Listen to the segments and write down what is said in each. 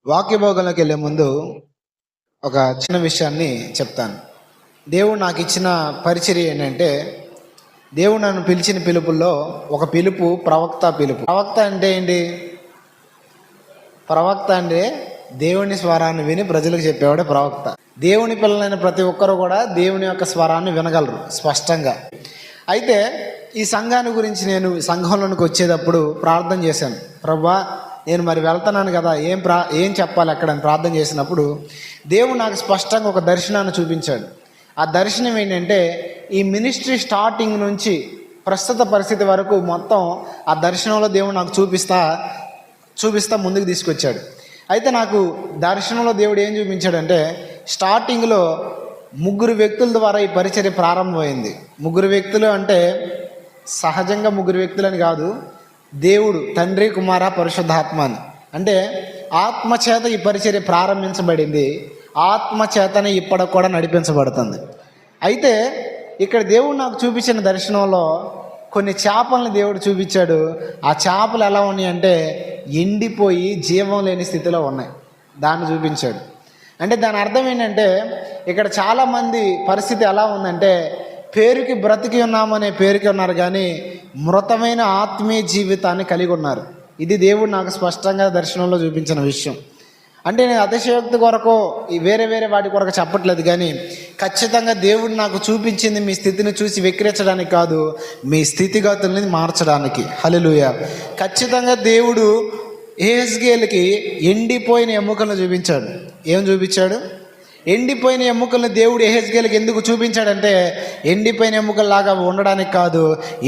వాక్య భాగంలోకి వెళ్ళే ముందు ఒక చిన్న విషయాన్ని చెప్తాను. దేవుడు నాకు ఇచ్చిన పరిచర్య ఏంటంటే, దేవుడు నన్ను పిలిచిన పిలుపుల్లో ఒక పిలుపు ప్రవక్త పిలుపు. ప్రవక్త అంటే ఏంటి? ప్రవక్త అంటే దేవుని స్వరాన్ని విని ప్రజలకు చెప్పేవాడే ప్రవక్త. దేవుని పిల్లలైన ప్రతి ఒక్కరు కూడా దేవుని యొక్క స్వరాన్ని వినగలరు స్పష్టంగా. అయితే ఈ సంఘాన్ని గురించి నేను సంఘంలోనికి వచ్చేటప్పుడు ప్రార్థన చేశాను. ప్రభువా, నేను మరి వెళ్తున్నాను కదా, ఏం చెప్పాలి అక్కడ అని ప్రార్థన చేసినప్పుడు దేవుడు నాకు స్పష్టంగా ఒక దర్శనాన్ని చూపించాడు. ఆ దర్శనం ఏంటంటే, ఈ మినిస్ట్రీ స్టార్టింగ్ నుంచి ప్రస్తుత పరిస్థితి వరకు మొత్తం ఆ దర్శనంలో దేవుడు నాకు చూపిస్తా ముందుకు తీసుకొచ్చాడు. అయితే నాకు దర్శనంలో దేవుడు ఏం చూపించాడంటే, స్టార్టింగ్లో 3 వ్యక్తుల ద్వారా ఈ పరిచర్య ప్రారంభమైంది. 3 వ్యక్తులు అంటే సహజంగా 3 వ్యక్తులని కాదు, దేవుడు తండ్రి, కుమార, పరిశుద్ధాత్మ అని. అంటే ఆత్మచేత ఈ పరిచర్య ప్రారంభించబడింది, ఆత్మచేతనే ఇప్పటికి కూడా నడిపించబడుతుంది. అయితే ఇక్కడ దేవుడు నాకు చూపించిన దర్శనంలో కొన్ని చేపలను దేవుడు చూపించాడు. ఆ చేపలు ఎలా ఉన్నాయి అంటే ఎండిపోయి జీవం లేని స్థితిలో ఉన్నాయి. దాన్ని చూపించాడు. అంటే దాని అర్థం ఏంటంటే, ఇక్కడ చాలామంది పరిస్థితి ఎలా ఉందంటే, పేరుకి బ్రతికి ఉన్నామనే పేరుకి ఉన్నారు కానీ మృతమైన ఆత్మీయ జీవితాన్ని కలిగి ఉన్నారు. ఇది దేవుడు నాకు స్పష్టంగా దర్శనంలో చూపించిన విషయం. అంటే నేను అతిశయోక్తి కొరకు వేరే వాటి కొరకు చెప్పట్లేదు, కానీ ఖచ్చితంగా దేవుడు నాకు చూపించింది మీ స్థితిని చూసి వెక్కిరించడానికి కాదు, మీ స్థితిగతుల్ని మార్చడానికి. హల్లెలూయా. ఖచ్చితంగా దేవుడు యెహెజ్కేలుకి ఎండిపోయిన ఎముకలను చూపించాడు. ఏం చూపించాడు? ఎండిపోయిన ఎముకలను దేవుడు యెహెజ్కేలుకి ఎందుకు చూపించాడంటే, ఎండిపోయిన ఎముకల్లాగా ఉండడానికి కాదు,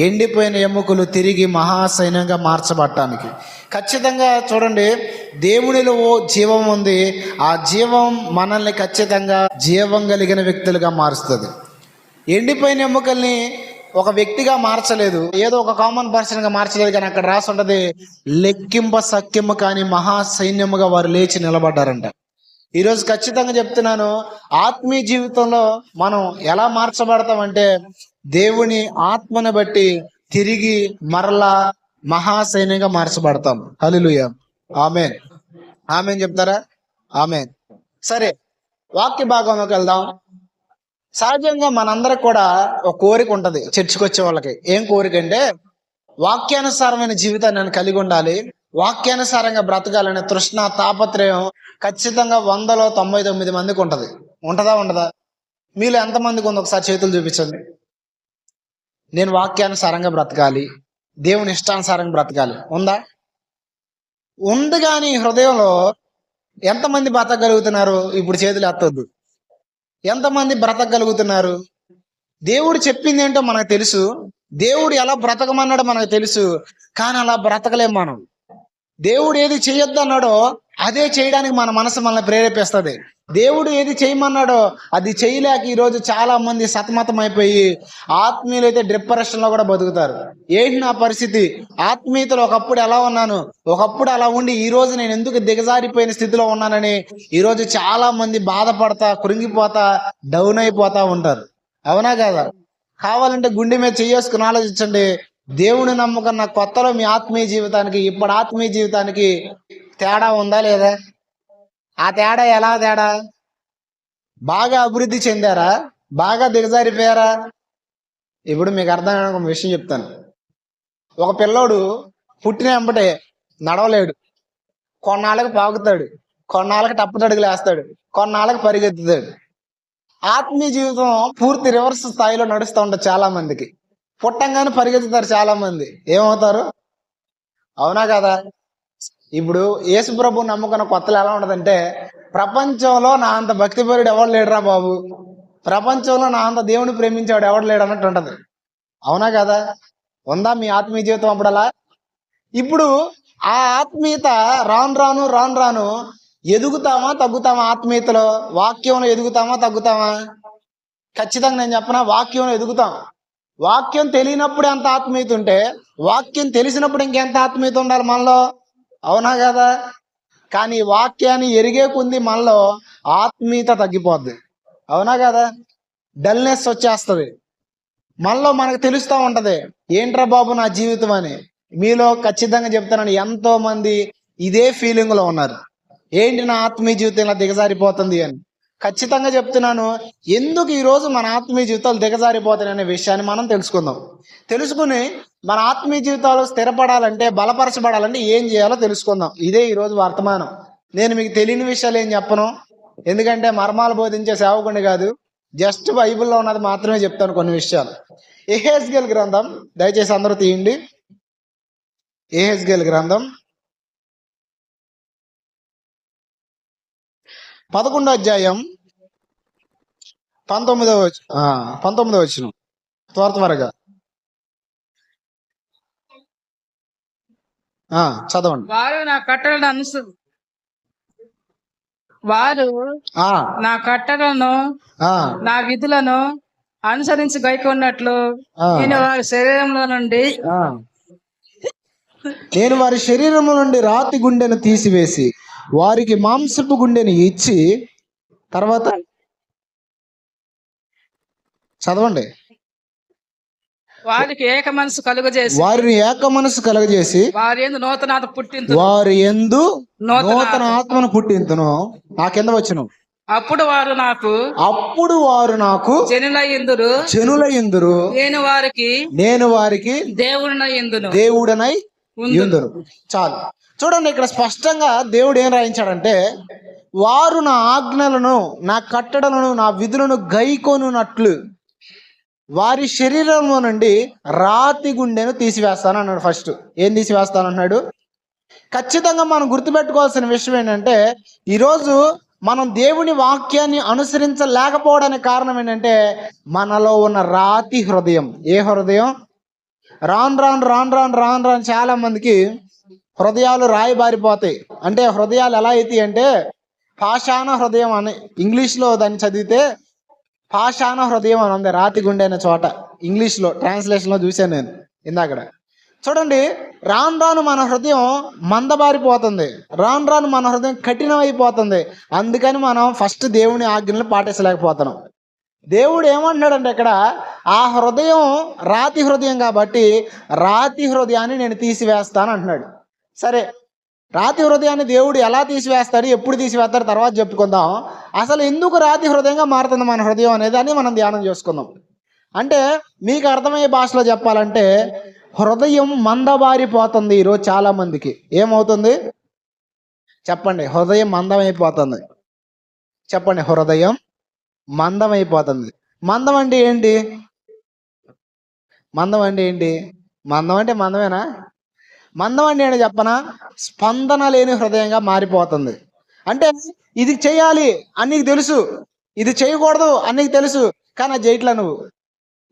ఎండిపోయిన ఎముకలు తిరిగి మహాసైన్యంగా మార్చబడటానికి. ఖచ్చితంగా చూడండి, దేవునిలో జీవం ఉంది. ఆ జీవం మనల్ని ఖచ్చితంగా జీవం కలిగిన వ్యక్తులుగా మారుస్తుంది. ఎండిపోయిన ఎముకల్ని ఒక వ్యక్తిగా మార్చలేదు, ఏదో ఒక కామన్ పర్సన్గా మార్చలేదు, కానీ అక్కడ రాసి ఉంటుంది, లెక్కింప సఖ్యము కానీ మహాసైన్యముగా వారు లేచి నిలబడ్డారంట. ఈరోజు ఖచ్చితంగా చెప్తున్నాను, ఆత్మీయ జీవితంలో మనం ఎలా మార్చబడతామంటే, దేవుని ఆత్మను బట్టి తిరిగి మరలా మహాసైన్యంగా మార్చబడతాం. హల్లెలూయా. ఆమేన్. ఆమేన్ చెప్తారా? ఆమేన్. సరే, వాక్య భాగంలోకి వెళ్దాం. సహజంగా మనందరికి కూడా ఒక కోరిక ఉంటుంది చర్చికి వచ్చే వాళ్ళకి. ఏం కోరిక అంటే, వాక్యానుసారమైన జీవితాన్ని నేను కలిగి ఉండాలి, వాక్యానుసారంగా బ్రతకాలనే తృష్ణ, తాపత్రయం ఖచ్చితంగా 100లో 99 మందికి ఉంటుంది. ఉంటుందా ఉండదా? మీలో ఎంతమందికి ఉంది? ఒకసారి చేతులు చూపించండి. నేను వాక్యానుసారంగా బ్రతకాలి, దేవుని ఇష్టానుసారంగా బ్రతకాలి ఉందా? ఉంది. కానీ హృదయంలో ఎంతమంది బ్రతకగలుగుతున్నారు? ఇప్పుడు చేతులు ఎత్తొద్దు. ఎంతమంది బ్రతకగలుగుతున్నారు? దేవుడు చెప్పింది ఏంటో మనకు తెలుసు, దేవుడు ఎలా బ్రతకమన్నాడో మనకు తెలుసు, కానీ అలా బ్రతకలేం మనం. దేవుడు ఏది చేయొద్దు అన్నాడో అదే చేయడానికి మన మనసు మనల్ని ప్రేరేపిస్తుంది. దేవుడు ఏది చేయమన్నాడో అది చేయలేక ఈరోజు చాలా మంది సతమతం అయిపోయి ఆత్మీయులైతే డిప్రెషన్లో కూడా బతుకుతారు. ఏంటి నా పరిస్థితి? ఆత్మీయతలో ఒకప్పుడు ఎలా ఉన్నాను, ఒకప్పుడు అలా ఉండి ఈ రోజు నేను ఎందుకు దిగజారిపోయిన స్థితిలో ఉన్నానని ఈరోజు చాలా మంది బాధపడతా, కృంగిపోతా, డౌన్ అయిపోతా ఉంటారు. అవునా కదా? కావాలంటే గుండె మీద చేసుకుని ఆలోచించండి. దేవుని నమ్మకం కొత్తలో మీ ఆత్మీయ జీవితానికి ఇప్పుడు ఆత్మీయ జీవితానికి తేడా ఉందా లేదా? ఆ తేడా ఎలా తేడా? బాగా అభివృద్ధి చెందారా? బాగా దిగజారిపోయారా? ఇప్పుడు మీకు అర్థమైన ఒక విషయం చెప్తాను. ఒక పిల్లోడు పుట్టిన వెంబటే నడవలేడు, కొన్నాళ్ళకి పాకుతాడు, కొన్నాళ్ళకి టప్పుతడుగులు వేస్తాడు, కొన్నాళ్ళకి పరిగెత్తుతాడు. ఆత్మీయ జీవితం పూర్తి రివర్స్ స్థాయిలో నడుస్తూ ఉంటుంది. చాలా మందికి పుట్టంగానే పరిగెత్తుతారు, చాలా మంది ఏమవుతారు? అవునా కదా? ఇప్పుడు యేసు ప్రభు నమ్ముకున్న కొత్తలో ఎలా ఉండదంటే, ప్రపంచంలో నా అంత భక్తిపరుడు ఎవడు లేడురా బాబు, ప్రపంచంలో నా అంత దేవుని ప్రేమించేవాడు ఎవడు లేడు అన్నట్టు ఉంటది. అవునా కదా? ఉందా మీ ఆత్మీయ జీవితం అప్పుడలా? ఇప్పుడు ఆ ఆత్మీయత రాను రాను ఎదుగుతామా తగ్గుతామా? ఆత్మీయతలో వాక్యంలో ఎదుగుతామా తగ్గుతామా? ఖచ్చితంగా నేను చెప్పనా, వాక్యంలో ఎదుగుతాం. వాక్యం తెలియనప్పుడు ఎంత ఆత్మీయత ఉంటే వాక్యం తెలిసినప్పుడు ఇంకెంత ఆత్మీయత ఉండాలి మనలో. అవునా కదా? కానీ వాక్యాన్ని ఎరిగే కొంది మనలో ఆత్మీయత తగ్గిపోద్ది. అవునా కదా? డల్నెస్ వచ్చేస్తుంది మనలో. మనకు తెలుస్తూ ఉంటది, ఏంట్రా బాబు నా జీవితం అని. మీలో ఖచ్చితంగా చెప్తానని ఎంతో మంది ఇదే ఫీలింగ్ లో ఉన్నారు. ఏంటి నా ఆత్మీయ జీవితం ఇలా దిగజారిపోతుంది అని. ఖచ్చితంగా చెప్తున్నాను, ఎందుకు ఈరోజు మన ఆత్మీయ జీవితాలు దిగజారిపోతాయి అనే విషయాన్ని మనం తెలుసుకుందాం. తెలుసుకుని మన ఆత్మీయ జీవితాలు స్థిరపడాలంటే, బలపరచబడాలంటే ఏం చేయాలో తెలుసుకుందాం. ఇదే ఈరోజు వర్తమానం. నేను మీకు తెలియని విషయాలు ఏం చెప్పను, ఎందుకంటే మర్మాలు బోధించే సేవకుని కాదు, జస్ట్ బైబిల్లో ఉన్నది మాత్రమే చెప్తాను కొన్ని విషయాలు. యెహెజ్కేలు గ్రంథం దయచేసి అందరూ తీయండి. యెహెజ్కేలు గ్రంథం 11వ అధ్యాయం 19వ వచనం త్వరగా చదవండి. వారు నా కట్టడలను నా విధులను అనుసరించి గైకొన్నట్లు నేను వారి శరీరము నుండి రాతి గుండెను తీసివేసి వారికి మాంసపు గుండెని ఇచ్చి, తర్వాత చదవండి. వారికి ఏక మనసు కలుగజేసి వారి యందు నూతన ఆత్మను పుట్టింతును. ఆ కింద వచ్చును. అప్పుడు వారు నాకు జనులయందురు, నేను వారికి దేవుడనై యుందును. చాలు. చూడండి, ఇక్కడ స్పష్టంగా దేవుడు ఏం రాయించాడంటే, వారు నా ఆజ్ఞలను, నా కట్టడలను, నా విధులను గైకొనున్నట్లు వారి శరీరంలో నుండి రాతి గుండెను తీసివేస్తాను అన్నాడు. ఫస్ట్ ఏం తీసివేస్తానన్నాడు? ఖచ్చితంగా మనం గుర్తుపెట్టుకోవాల్సిన విషయం ఏంటంటే, ఈరోజు మనం దేవుని వాక్యాన్ని అనుసరించలేకపోవడానికి కారణం ఏంటంటే, మనలో ఉన్న రాతి హృదయం. ఏ హృదయం? రాను చాలా మందికి హృదయాలు రాయిబారిపోతాయి. అంటే హృదయాలు ఎలా అవుతాయి అంటే, పాషాణ హృదయం అని ఇంగ్లీష్లో దాన్ని చదివితే పాషాణ హృదయం అని ఉంది, రాతి గుండె అనే చోట. ఇంగ్లీష్లో ట్రాన్స్లేషన్లో చూశాను నేను ఇందాక. చూడండి, రాను మన హృదయం మందబారిపోతుంది, రాను మన హృదయం కఠినమైపోతుంది. అందుకని మనం ఫస్ట్ దేవుని ఆజ్ఞలను పాటించలేకపోతున్నాం. దేవుడు ఏమంటున్నాడంటే ఇక్కడ, ఆ హృదయం రాతి హృదయం కాబట్టి రాతి హృదయాన్ని నేను తీసివేస్తాను అంటున్నాడు. సరే, రాతి హృదయాన్ని దేవుడు ఎలా తీసివేస్తాడు, ఎప్పుడు తీసివేస్తాడు తర్వాత చెప్పుకుందాం. అసలు ఎందుకు రాతి హృదయంగా మారుతుంది మన హృదయం అనేది అని మనం ధ్యానం చేసుకుందాం. అంటే మీకు అర్థమయ్యే భాషలో చెప్పాలంటే, హృదయం మందబారిపోతుంది ఈరోజు చాలా మందికి. ఏమవుతుంది చెప్పండి? హృదయం మందమైపోతుంది. చెప్పండి, హృదయం మందమైపోతుంది. మందం అంటే ఏంటి? మందం అంటే మందమేనా? మందం అంటే ఏంటి చెప్పనా? స్పందన లేని హృదయంగా మారిపోతుంది. అంటే ఇది చేయాలి అని నీకు తెలుసు, ఇది చేయకూడదు అని నీకు తెలుసు, కానీ అది చేయట్లా నువ్వు.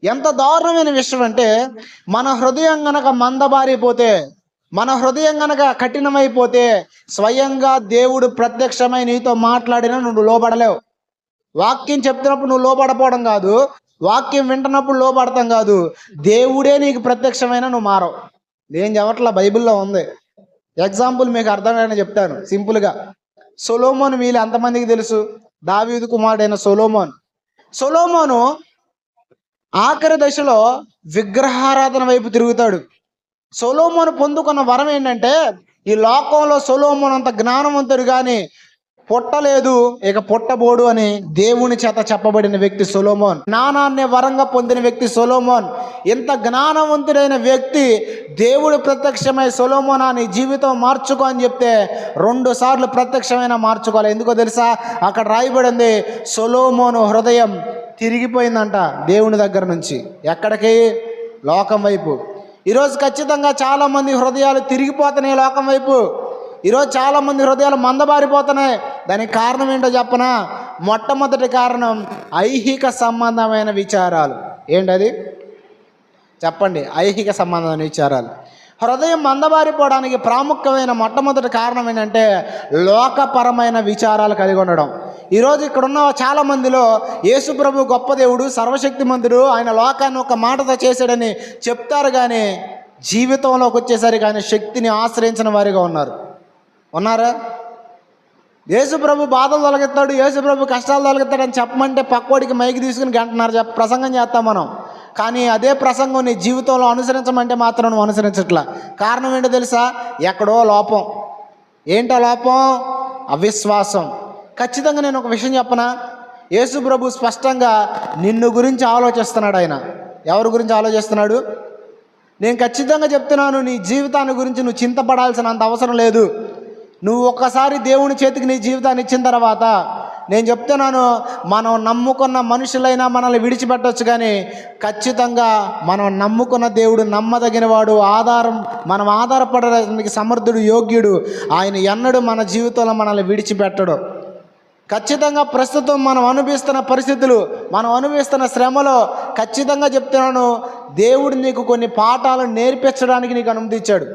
ఎంత దారుణమైన విషయం అంటే, మన హృదయం గనక మందబారిపోతే, మన హృదయం గనక కఠినమైపోతే, స్వయంగా దేవుడు ప్రత్యక్షమై నీతో మాట్లాడినా నువ్వు లోబడలేవు. వాక్యం చెప్తున్నప్పుడు నువ్వు లోబడపోవడం కాదు, వాక్యం వింటున్నప్పుడు లోబడతాం కాదు, దేవుడే నీకు ప్రత్యక్షమైన నువ్వు మారవు. నేను చెప్పట్లా, బైబిల్లో ఉంది. ఎగ్జాంపుల్ మీకు అర్థమైనా చెప్తాను సింపుల్గా. సొలొమోను వీళ్ళు ఎంతమందికి తెలుసు? దావీదు కుమారుడైన సొలొమోను ఆఖరి దశలో విగ్రహారాధన వైపు తిరుగుతాడు. సొలొమోను పొందుకున్న వరం ఏంటంటే, ఈ లోకంలో సొలొమోను అంత జ్ఞానవంతుడు కానీ పుట్టలేదు, ఇక పుట్టబోడు అని దేవుని చేత చెప్పబడిన వ్యక్తి సొలొమోన్. జ్ఞానాన్ని వరంగా పొందిన వ్యక్తి సొలొమోన్. ఇంత జ్ఞానవంతుడైన వ్యక్తి దేవుడు ప్రత్యక్షమై సొలొమోనా నీ జీవితం మార్చుకో అని చెప్తే 2 సార్లు ప్రత్యక్షమైన మార్చుకోవాలి. ఎందుకో తెలుసా? అక్కడ రాయబడింది, సొలొమోను హృదయం తిరిగిపోయిందంట దేవుని దగ్గర నుంచి. ఎక్కడికి? లోకం వైపు. ఈరోజు ఖచ్చితంగా చాలామంది హృదయాలు తిరిగిపోతున్నాయి లోకం వైపు. ఈరోజు చాలామంది హృదయాలు మందబారిపోతున్నాయి. దానికి కారణం ఏంటో చెప్పనా? మొట్టమొదటి కారణం ఐహిక సంబంధమైన విచారాలు. ఏంటది చెప్పండి? ఐహిక సంబంధమైన విచారాలు. హృదయం మందబారిపోవడానికి ప్రాముఖ్యమైన మొట్టమొదటి కారణం ఏంటంటే, లోకపరమైన విచారాలు కలిగి ఉండడం. ఈరోజు ఇక్కడున్న చాలా మందిలో యేసు ప్రభు గొప్ప దేవుడు, సర్వశక్తిమంతుడు, ఆయన లోకాన్ని ఒక మాటతో చేశాడని చెప్తారు, కానీ జీవితంలోకి వచ్చేసరికి ఆయన శక్తిని ఆశ్రయించిన వారిగా ఉన్నారా? యేసు ప్రభు బాధలు తొలగిస్తాడు, యేసు ప్రభు కష్టాలు తొలగిస్తాడు అని చెప్పమంటే పక్కోడికి మైకి తీసుకుని గంటన్నర ప్రసంగం చేస్తాం మనం. కానీ అదే ప్రసంగం నీ జీవితంలో అనుసరించమంటే మాత్రం నువ్వు అనుసరించట్లా. కారణం ఏంటో తెలుసా? ఎక్కడో లోపం. ఏంటో లోపం? అవిశ్వాసం. ఖచ్చితంగా నేను ఒక విషయం చెప్పనా, యేసు ప్రభు స్పష్టంగా నిన్ను గురించి ఆలోచిస్తున్నాడు. ఆయన ఎవరి గురించి ఆలోచిస్తున్నాడు? నేను ఖచ్చితంగా చెప్తున్నాను, నీ జీవితాన్ని గురించి నువ్వు చింతపడాల్సినంత అవసరం లేదు. నువ్వు ఒక్కసారి దేవుని చేతికి నీ జీవితాన్ని ఇచ్చిన తర్వాత, నేను చెప్తున్నాను, మనం నమ్ముకున్న మనుషులైనా మనల్ని విడిచిపెట్టవచ్చు, కానీ ఖచ్చితంగా మనం నమ్ముకున్న దేవుడు నమ్మదగిన వాడు, మనం ఆధారపడడానికి సమర్థుడు, యోగ్యుడు. ఆయన ఎన్నడూ మన జీవితంలో మనల్ని విడిచిపెట్టడు. ఖచ్చితంగా ప్రస్తుతం మనం అనుభవిస్తున్న పరిస్థితులు, మనం అనుభవిస్తున్న శ్రమలో ఖచ్చితంగా చెప్తున్నాను, దేవుడు నీకు కొన్ని పాఠాలను నేర్పించడానికి నీకు అనుమతి ఇచ్చాడు.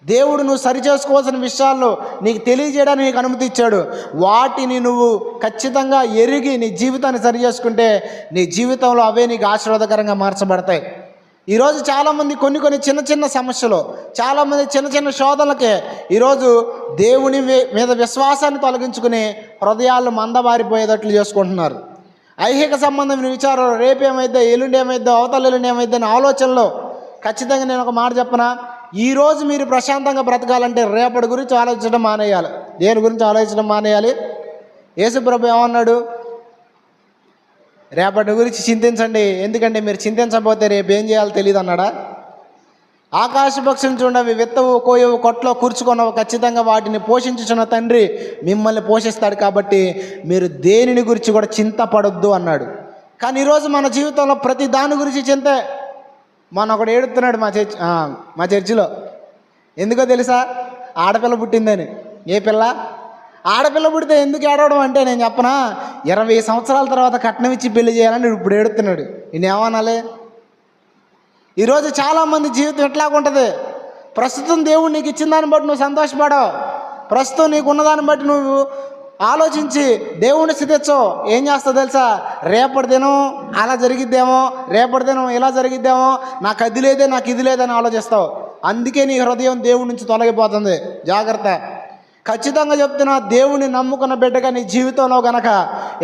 దేవుడు నువ్వు సరిచేసుకోవాల్సిన విషయాల్లో నీకు తెలియజేయడానికి నీకు అనుమతి ఇచ్చాడు. వాటిని నువ్వు ఖచ్చితంగా ఎరిగి నీ జీవితాన్ని సరి చేసుకుంటే నీ జీవితంలో అవే నీకు ఆశీర్వాదకరంగా మార్చబడతాయి. ఈరోజు చాలామంది కొన్ని చిన్న చిన్న సమస్యలు, చాలామంది చిన్న చిన్న శోధనలకే ఈరోజు దేవుని మీద విశ్వాసాన్ని తొలగించుకుని హృదయాలు మందబారిపోయేటట్లు చేసుకుంటున్నారు. ఐహిక సంబంధమైన విచారాలు, రేపేమైద్దో, ఎల్లుండి ఏమైద్దో, అవతల ఎల్లుండి ఏమైద్దో అనే ఆలోచనలో ఖచ్చితంగా నేను ఒక మాట చెప్పనా, ఈరోజు మీరు ప్రశాంతంగా బ్రతకాలంటే రేపటి గురించి ఆలోచించడం మానేయాలి. దేని గురించి ఆలోచించడం మానేయాలి? యేసుప్రభు ఏమన్నాడు? రేపటి గురించి చింతించండి, ఎందుకంటే మీరు చింతించకపోతే రేపు ఏం చేయాలో తెలియదు అన్నాడా? ఆకాశ పక్షులను చూడండి, విత్తవు, కోయవు, కొట్లో కూర్చుకున్నవు, ఖచ్చితంగా వాటిని పోషించుచున్న తండ్రి మిమ్మల్ని పోషిస్తాడు, కాబట్టి మీరు దేనిని గురించి కూడా చింతపడొద్దు అన్నాడు. కానీ ఈరోజు మన జీవితంలో ప్రతి దాని గురించి చింతే. మొన్న ఒకడు ఏడుతున్నాడు మా చర్చిలో. ఎందుకో తెలుసా? ఆడపిల్ల పుట్టిందని. ఏ పిల్ల? ఆడపిల్ల పుడితే ఎందుకు ఏడవడం అంటే, నేను చెప్పనా, 20 సంవత్సరాల తర్వాత కట్నం ఇచ్చి పెళ్లి చేయాలని ఇప్పుడు ఏడుతున్నాడు. నేనేమనాలి? ఈరోజు చాలామంది జీవితం ఎట్లాగుంటుంది, ప్రస్తుతం దేవుడు నీకు ఇచ్చిన దాన్ని బట్టి నువ్వు సంతోషపడవు, ప్రస్తుతం నీకు ఉన్నదాన్ని బట్టి నువ్వు ఆలోచించి దేవుని స్థితిచ్చో ఏం చేస్తావు తెలుసా? రేపటి దినం అలా జరిగిద్దేమో, రేపటి దినం ఇలా జరిగిద్దేమో, నాకు అది లేదే, నాకు ఇది లేదని ఆలోచిస్తావు. అందుకే నీ హృదయం దేవుడి నుంచి తొలగిపోతుంది. జాగ్రత్త. ఖచ్చితంగా చెప్తున్నా, దేవుని నమ్ముకున్న బిడ్డగా నీ జీవితంలో గనక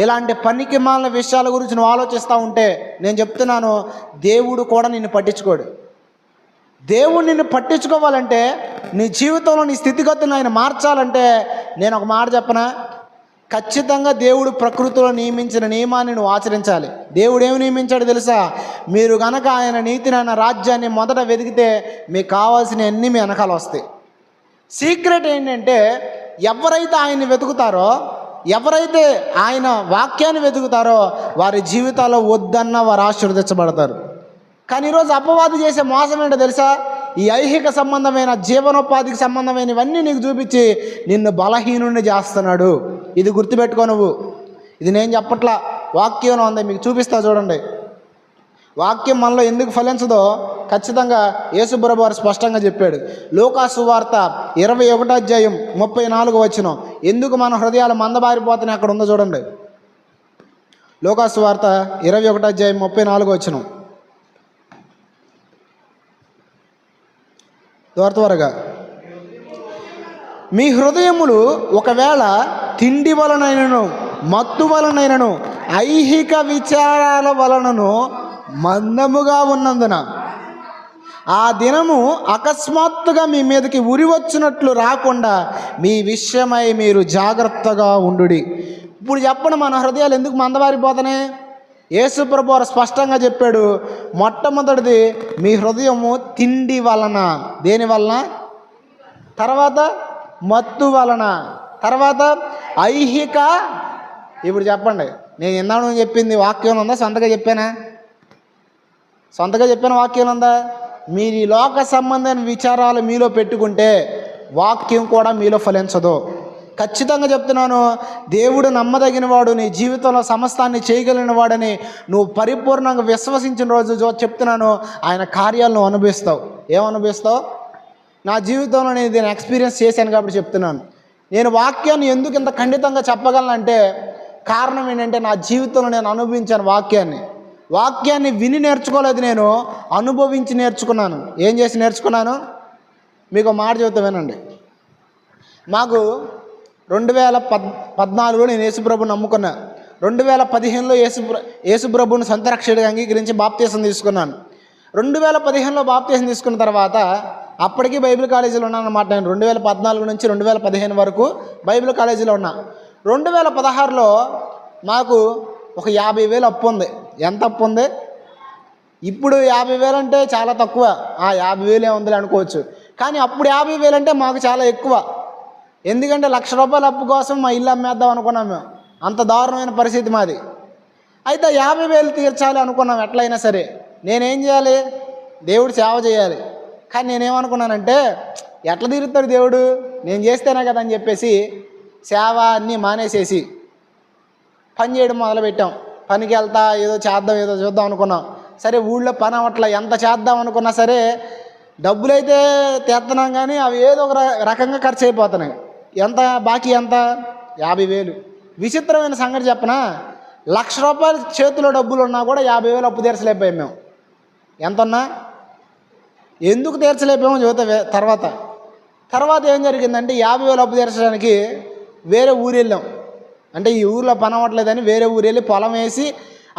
ఇలాంటి పనికి మాలిన విషయాల గురించి నువ్వు ఆలోచిస్తూ ఉంటే, నేను చెప్తున్నాను, దేవుడు కూడా నిన్ను పట్టించుకోడు. దేవుడు నిన్ను పట్టించుకోవాలంటే, నీ జీవితంలో నీ స్థితిగతులను ఆయన మార్చాలంటే, నేను ఒక మాట చెప్పనా, ఖచ్చితంగా దేవుడు ప్రకృతిలో నియమించిన నియమాన్ని నువ్వు ఆచరించాలి. దేవుడు ఏమి నియమించాడు తెలుసా? మీరు గనక ఆయన నీతిని, ఆయన రాజ్యాన్ని మొదట వెతికితే మీకు కావాల్సిన అన్నీ మీ వెనకాల వస్తాయి. సీక్రెట్ ఏంటంటే, ఎవరైతే ఆయన్ని వెతుకుతారో, ఎవరైతే ఆయన వాక్యాన్ని వెతుకుతారో వారి జీవితాల్లో వద్దన్న వారు ఆశీర్వదించబడతారు. కానీ ఈరోజు అపవాది చేసే మోసం ఏంటో తెలుసా? ఈ ఐహిక సంబంధమైన, జీవనోపాధికి సంబంధమైన ఇవన్నీ నీకు చూపించి నిన్ను బలహీనుడిని చేస్తున్నాడు. ఇది గుర్తుపెట్టుకో నువ్వు. ఇది నేను చెప్పట్లా, వాక్యంలో ఉంది, మీకు చూపిస్తా చూడండి. వాక్యం మనలో ఎందుకు ఫలించదో ఖచ్చితంగా యేసుప్రభు వారు స్పష్టంగా చెప్పాడు. లూకాసు వార్త 21:34 ఎందుకు మన హృదయాలు మందబారిపోతున్నాయి అక్కడ ఉందో చూడండి. లూకాసు వార్త 21:34 త్వరగా. మీ హృదయములు ఒకవేళ తిండి వలనైనను, మత్తు వలనైనను, ఐహిక విచారాల వలనను మందముగా ఉన్నందున ఆ దినము అకస్మాత్తుగా మీ మీదకి ఉరి వచ్చినట్లు రాకుండా మీ విషయమై మీరు జాగ్రత్తగా ఉండుడి. ఇప్పుడు చెప్పండి, మన హృదయాలు ఎందుకు మందబారిపోతున్నాయి? యేసుప్రభు వారు స్పష్టంగా చెప్పాడు, మొట్టమొదటిది మీ హృదయము తిండి వలన, దేని వలన, తర్వాత మత్తు వలన, తర్వాత ఐహిక. ఇప్పుడు చెప్పండి, నేను ఇందాక చెప్పింది వాక్యం ఉందా, సొంతగా చెప్పానా? సొంతగా చెప్పిన వాక్యం ఉందా? మీరు ఈ లోక సంబంధమైన విచారాలు మీలో పెట్టుకుంటే వాక్యం కూడా మీలో ఫలించదు. ఖచ్చితంగా చెప్తున్నాను, దేవుడు నమ్మదగిన వాడు, నీ జీవితంలో సమస్తాన్ని చేయగలిగిన వాడని నువ్వు పరిపూర్ణంగా విశ్వసించిన రోజు చెప్తున్నాను, ఆయన కార్యాలను అనుభవిస్తావు. ఏమనుభవిస్తావు? నా జీవితంలో నేను దీన్ని ఎక్స్పీరియన్స్ చేశాను కాబట్టి చెప్తున్నాను. నేను వాక్యాన్ని ఎందుకు ఇంత ఖండితంగా చెప్పగలనంటే కారణం ఏంటంటే, నా జీవితంలో నేను అనుభవించాను వాక్యాన్ని విని నేర్చుకోలేదు, నేను అనుభవించి నేర్చుకున్నాను. ఏం చేసి నేర్చుకున్నాను? మీకు మాట చెబుతా వినండి. మాకు 2014లో నేను యేసుప్రభుని నమ్ముకున్నా. 2015లో యేసుప్రభుని సొంత రక్షకుడిగా అంగీకరించి బాప్తీసం తీసుకున్నాను. 2015లో బాప్తీసం తీసుకున్న తర్వాత అప్పటికి బైబిల్ కాలేజీలో ఉన్నాను అనమాట. నేను 2014 నుంచి 2015 వరకు బైబిల్ కాలేజీలో ఉన్నా. 2016లో మాకు ఒక 50,000 అప్పు ఉంది. ఎంత అప్పు ఉంది? ఇప్పుడు 50,000 అంటే చాలా తక్కువ. 50,000 ఏముంది అనుకోవచ్చు, కానీ అప్పుడు 50,000 అంటే మాకు చాలా ఎక్కువ. ఎందుకంటే ₹1,00,000 అప్పు కోసం మా ఇల్లు అమ్మేద్దాం అనుకున్నాం మేము. అంత దారుణమైన పరిస్థితి మాది. అయితే 50,000 తీర్చాలి అనుకున్నాం ఎట్లయినా సరే. నేనేం చేయాలి? దేవుడు సేవ చేయాలి. కానీ నేనేమనుకున్నానంటే, ఎట్లా తీరుతాడు దేవుడు, నేను చేస్తేనే కదా అని చెప్పేసి సేవ అన్నీ మానేసేసి పని చేయడం మొదలుపెట్టాం. పనికి వెళ్తా ఏదో చేద్దాం ఏదో చూద్దాం అనుకున్నాం. సరే ఊళ్ళో పని అవ్వట్లా, ఎంత చేద్దాం అనుకున్నా సరే డబ్బులైతే తెస్తున్నాం, కానీ అవి ఏదో ఒక రకంగా ఖర్చు అయిపోతున్నాయి. ఎంత బాకీ? ఎంత? 50,000. విచిత్రమైన సంగతి చెప్పనా, ₹1,00,000 చేతిలో డబ్బులు ఉన్నా కూడా 50,000 అప్పు తీర్చలేకపోయాం మేము. ఎంతన్నా ఎందుకు తీర్చలేకపోయామో చదువుతా తర్వాత ఏం జరిగిందంటే, 50,000 అప్పు తీర్చడానికి వేరే ఊరు వెళ్ళాం. అంటే ఈ ఊరిలో పని అవ్వట్లేదని వేరే ఊరు వెళ్ళి పొలం వేసి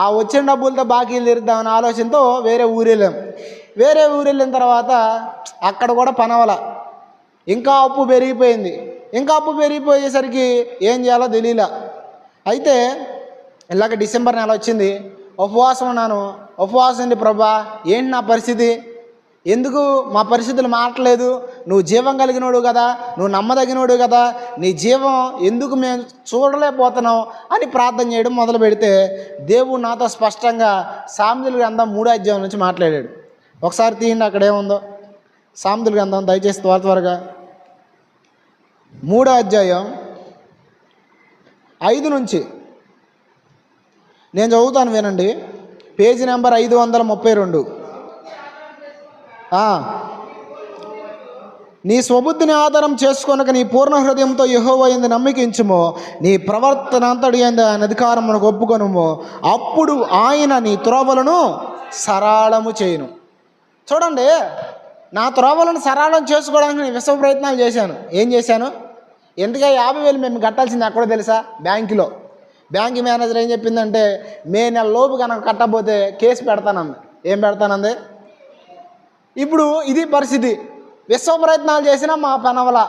ఆ వచ్చిన డబ్బులతో బాకీలు తీరుద్దామనే ఆలోచనతో వేరే ఊరు వెళ్ళాం. వేరే ఊరు వెళ్ళిన తర్వాత అక్కడ కూడా పని అవ్వాల, ఇంకా అప్పు పెరిగిపోయింది. ఇంకా అప్పు పెరిగిపోయేసరికి ఏం చేయాలో తెలియలా. అయితే ఇలాగ డిసెంబర్ నెల వచ్చింది, ఉపవాసం ఉన్నాను. ఉపవాసం ఉంది, ప్రభా ఏంటి నా పరిస్థితి, ఎందుకు మా పరిస్థితులు మారట్లేదు, నువ్వు జీవం కలిగినోడు కదా, నువ్వు నమ్మదగినోడు కదా, నీ జీవం ఎందుకు మేము చూడలేకపోతున్నాం అని ప్రార్థన చేయడం మొదలు పెడితే దేవుడు నాతో స్పష్టంగా సామెతల గ్రంథం 3వ అధ్యాయం నుంచి మాట్లాడాడు. ఒకసారి తీయండి అక్కడ ఏముందో. సామెతల గ్రంథం దయచేసి త్వరగా 3వ అధ్యాయం 5 నుంచి నేను చదువుతాను, వినండి. Page number 532. నీ స్వబుద్ధిని ఆధారం చేసుకొనక నీ పూర్ణ హృదయంతో యెహోవా యందు నమ్మికించుము, నీ ప్రవర్తన అంతటి యందు ఆయన అధికారమునకు ఒప్పుకొనుము, అప్పుడు ఆయన నీ త్రోవలను సరళము చేయును. చూడండి, నా త్రోవలను సరళం చేసుకోవడానికి నేను విశ్వ ప్రయత్నాలు చేశాను. ఏం చేశాను? ఎందుకే 50,000 మేము కట్టాల్సింది ఎక్కడో తెలుసా? బ్యాంకులో. బ్యాంక్ మేనేజర్ ఏం చెప్పిందంటే, మే నెల లోపు కనుక కట్టకపోతే కేసు పెడతానంది. ఏం పెడతానంది? ఇప్పుడు ఇది పరిస్థితి. విశ్వ ప్రయత్నాలు చేసినా మా పనవల.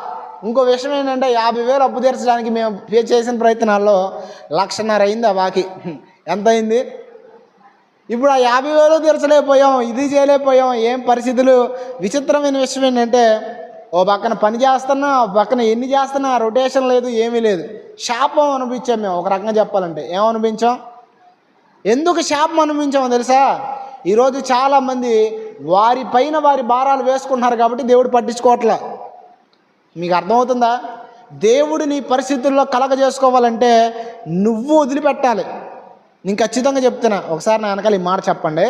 ఇంకో విషయం ఏంటంటే, 50,000 అప్పు తీర్చడానికి మేము చేసిన ప్రయత్నాల్లో 1,50,000 అయింది ఆ బాకీ. ఎంత అయింది? ఇప్పుడు ఆ 50,000 తీర్చలేకపోయాం, ఇది చేయలేకపోయాం. ఏం పరిస్థితులు! విచిత్రమైన విషయం ఏంటంటే, ఓ పక్కన పని చేస్తున్నా, ఓ పక్కన ఎన్ని చేస్తున్నా రొటేషన్ లేదు, ఏమీ లేదు. శాపం అనిపించాం మేము. ఒక రకంగా చెప్పాలంటే ఏమనిపించాం? ఎందుకు శాపం అనిపించామో తెలుసా? ఈరోజు చాలామంది వారి పైన వారి భారాలు వేసుకుంటున్నారు కాబట్టి దేవుడు పట్టించుకోవట్లే. మీకు అర్థమవుతుందా? దేవుడు నీ పరిస్థితుల్లో కలగజేసుకోవాలంటే నువ్వు వదిలిపెట్టాలి. నేను ఖచ్చితంగా చెప్తున్నా, ఒకసారి నా వెనకాల ఈ మాట చెప్పండి,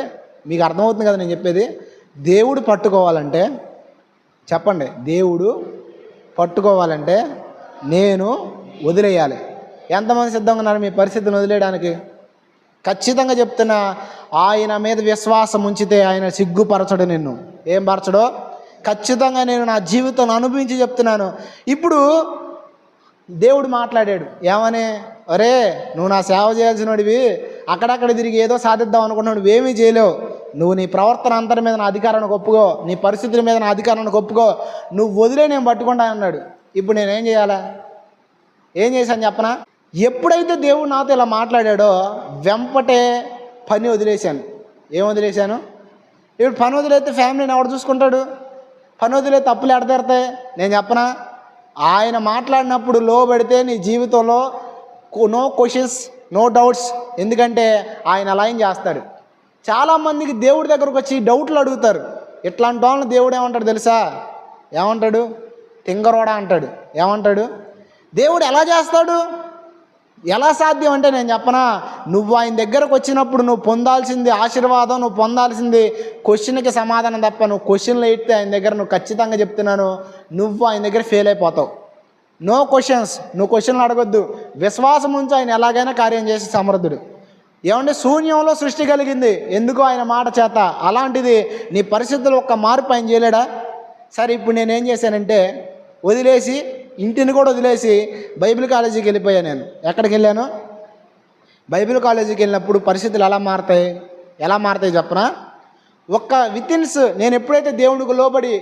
మీకు అర్థమవుతుంది కదా నేను చెప్పేది. దేవుడు పట్టుకోవాలంటే చెప్పండి, దేవుడు పట్టుకోవాలంటే నేను వదిలేయాలి. ఎంతమంది సిద్ధంగా ఉన్నారు మీ పరిస్థితిని వదిలేయడానికి? ఖచ్చితంగా చెప్తున్నా, ఆయన మీద విశ్వాసం ఉంచితే ఆయన సిగ్గుపరచడు నిన్ను. ఏం పరచడో ఖచ్చితంగా నేను నా జీవితం అనుభవించి చెప్తున్నాను. ఇప్పుడు దేవుడు మాట్లాడాడు ఏమని? అరే నువ్వు నా సేవ చేయాల్సినోడివి, అక్కడక్కడ తిరిగి ఏదో సాధిద్దాం అనుకున్నావు, నువ్వేమీ చేయలేవు. నువ్వు నీ ప్రవర్తన అంతటి మీద నా అధికారానికి ఒప్పుకో, నీ పరిస్థితుల మీద నా అధికారానికి ఒప్పుకో, నువ్వు వదిలే నేను పట్టుకుంటా అన్నాడు. ఇప్పుడు నేనేం చేయాలా? ఏం చేశాను చెప్పనా? ఎప్పుడైతే దేవుడు నాతో ఇలా మాట్లాడాడో వెంపటే పని వదిలేశాను. ఏం వదిలేశాను? ఇప్పుడు పని వదిలేస్తే ఫ్యామిలీని ఎవడు చూసుకుంటాడు? పని వదిలేస్తే అప్పులు ఎడతెడతాయి? నేను చెప్పనా? ఆయన మాట్లాడినప్పుడు లోబడితే నీ జీవితంలో నో క్వశ్చన్స్ నో డౌట్స్. ఎందుకంటే ఆయన అలా ఏం చేస్తాడు. చాలామందికి దేవుడి దగ్గరకు వచ్చి డౌట్లు అడుగుతారు. ఇట్లాంటి వాళ్ళని దేవుడు ఏమంటాడు తెలుసా? ఏమంటాడు? తింగరోడా అంటాడు. ఏమంటాడు? దేవుడు ఎలా చేస్తాడు? ఎలా సాధ్యం అంటే నేను చెప్పనా, నువ్వు ఆయన దగ్గరకు వచ్చినప్పుడు నువ్వు పొందాల్సింది ఆశీర్వాదం, నువ్వు పొందాల్సింది క్వశ్చన్కి సమాధానం తప్ప. నువ్వు క్వశ్చన్లు అయితే ఆయన దగ్గర, నువ్వు ఖచ్చితంగా చెప్తున్నాను, నువ్వు ఆయన దగ్గర ఫెయిల్ అయిపోతావు. నో క్వశ్చన్స్, నువ్వు క్వశ్చన్లు అడగొద్దు. విశ్వాసం ఉంచి ఆయన ఎలాగైనా కార్యం చేసే సమర్థుడు. ఏమంటే శూన్యంలో సృష్టి కలిగింది ఎందుకు? ఆయన మాట చేత. అలాంటిది నీ పరిస్థితుల్లో ఒక్క మార్పు ఆయన చేయలేడా? సరే ఇప్పుడు నేనేం చేశానంటే వదిలేసి, ఇంటిని కూడా వదిలేసి బైబిల్ కాలేజీకి వెళ్ళిపోయాను. నేను ఎక్కడికి వెళ్ళాను? బైబిల్ కాలేజీకి వెళ్ళినప్పుడు పరిస్థితులు ఎలా మారుతాయి చెప్పనా? ఒక్క వితిన్స్ నేను ఎప్పుడైతే దేవుడికి లోబడి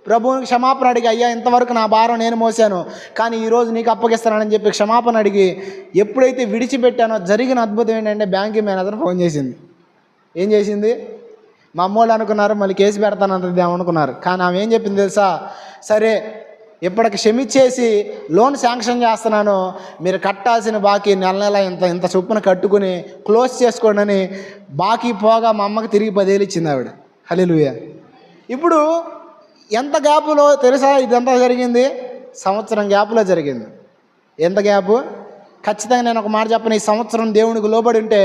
ప్రభువునికి క్షమాపణ అడిగి, అయ్యా ఇంతవరకు నా భారం నేను మోసాను, కానీ ఈరోజు నీకు అప్పగిస్తానని చెప్పి క్షమాపణ అడిగి ఎప్పుడైతే విడిచిపెట్టానో జరిగిన అద్భుతం ఏంటంటే బ్యాంక్ మేనేజర్ ఫోన్ చేసింది. ఏం చేసింది? మా అమ్మోళ్ళు అనుకున్నారు మళ్ళీ కేసు పెడతానంటుంది అనుకున్నారు, కానీ ఆమె ఏం చెప్పింది తెలుసా? సరే ఇప్పటికి క్షమించేసి లోన్ శాంక్షన్ చేస్తున్నాను, మీరు కట్టాల్సిన బాకీ నెల నెల ఇంత చొప్పున కట్టుకుని క్లోజ్ చేసుకోండి అని బాకీ పోగా మా అమ్మకి తిరిగి 10,000 ఇచ్చింది ఆవిడ. హల్లెలూయా. ఇప్పుడు ఎంత గ్యాపులో తెలుసా ఇదంతా జరిగింది? సంవత్సరం గ్యాపులో జరిగింది. ఎంత గ్యాపు? ఖచ్చితంగా నేను ఒక మాట చెప్పను, ఈ సంవత్సరం దేవునికి లోబడి ఉంటే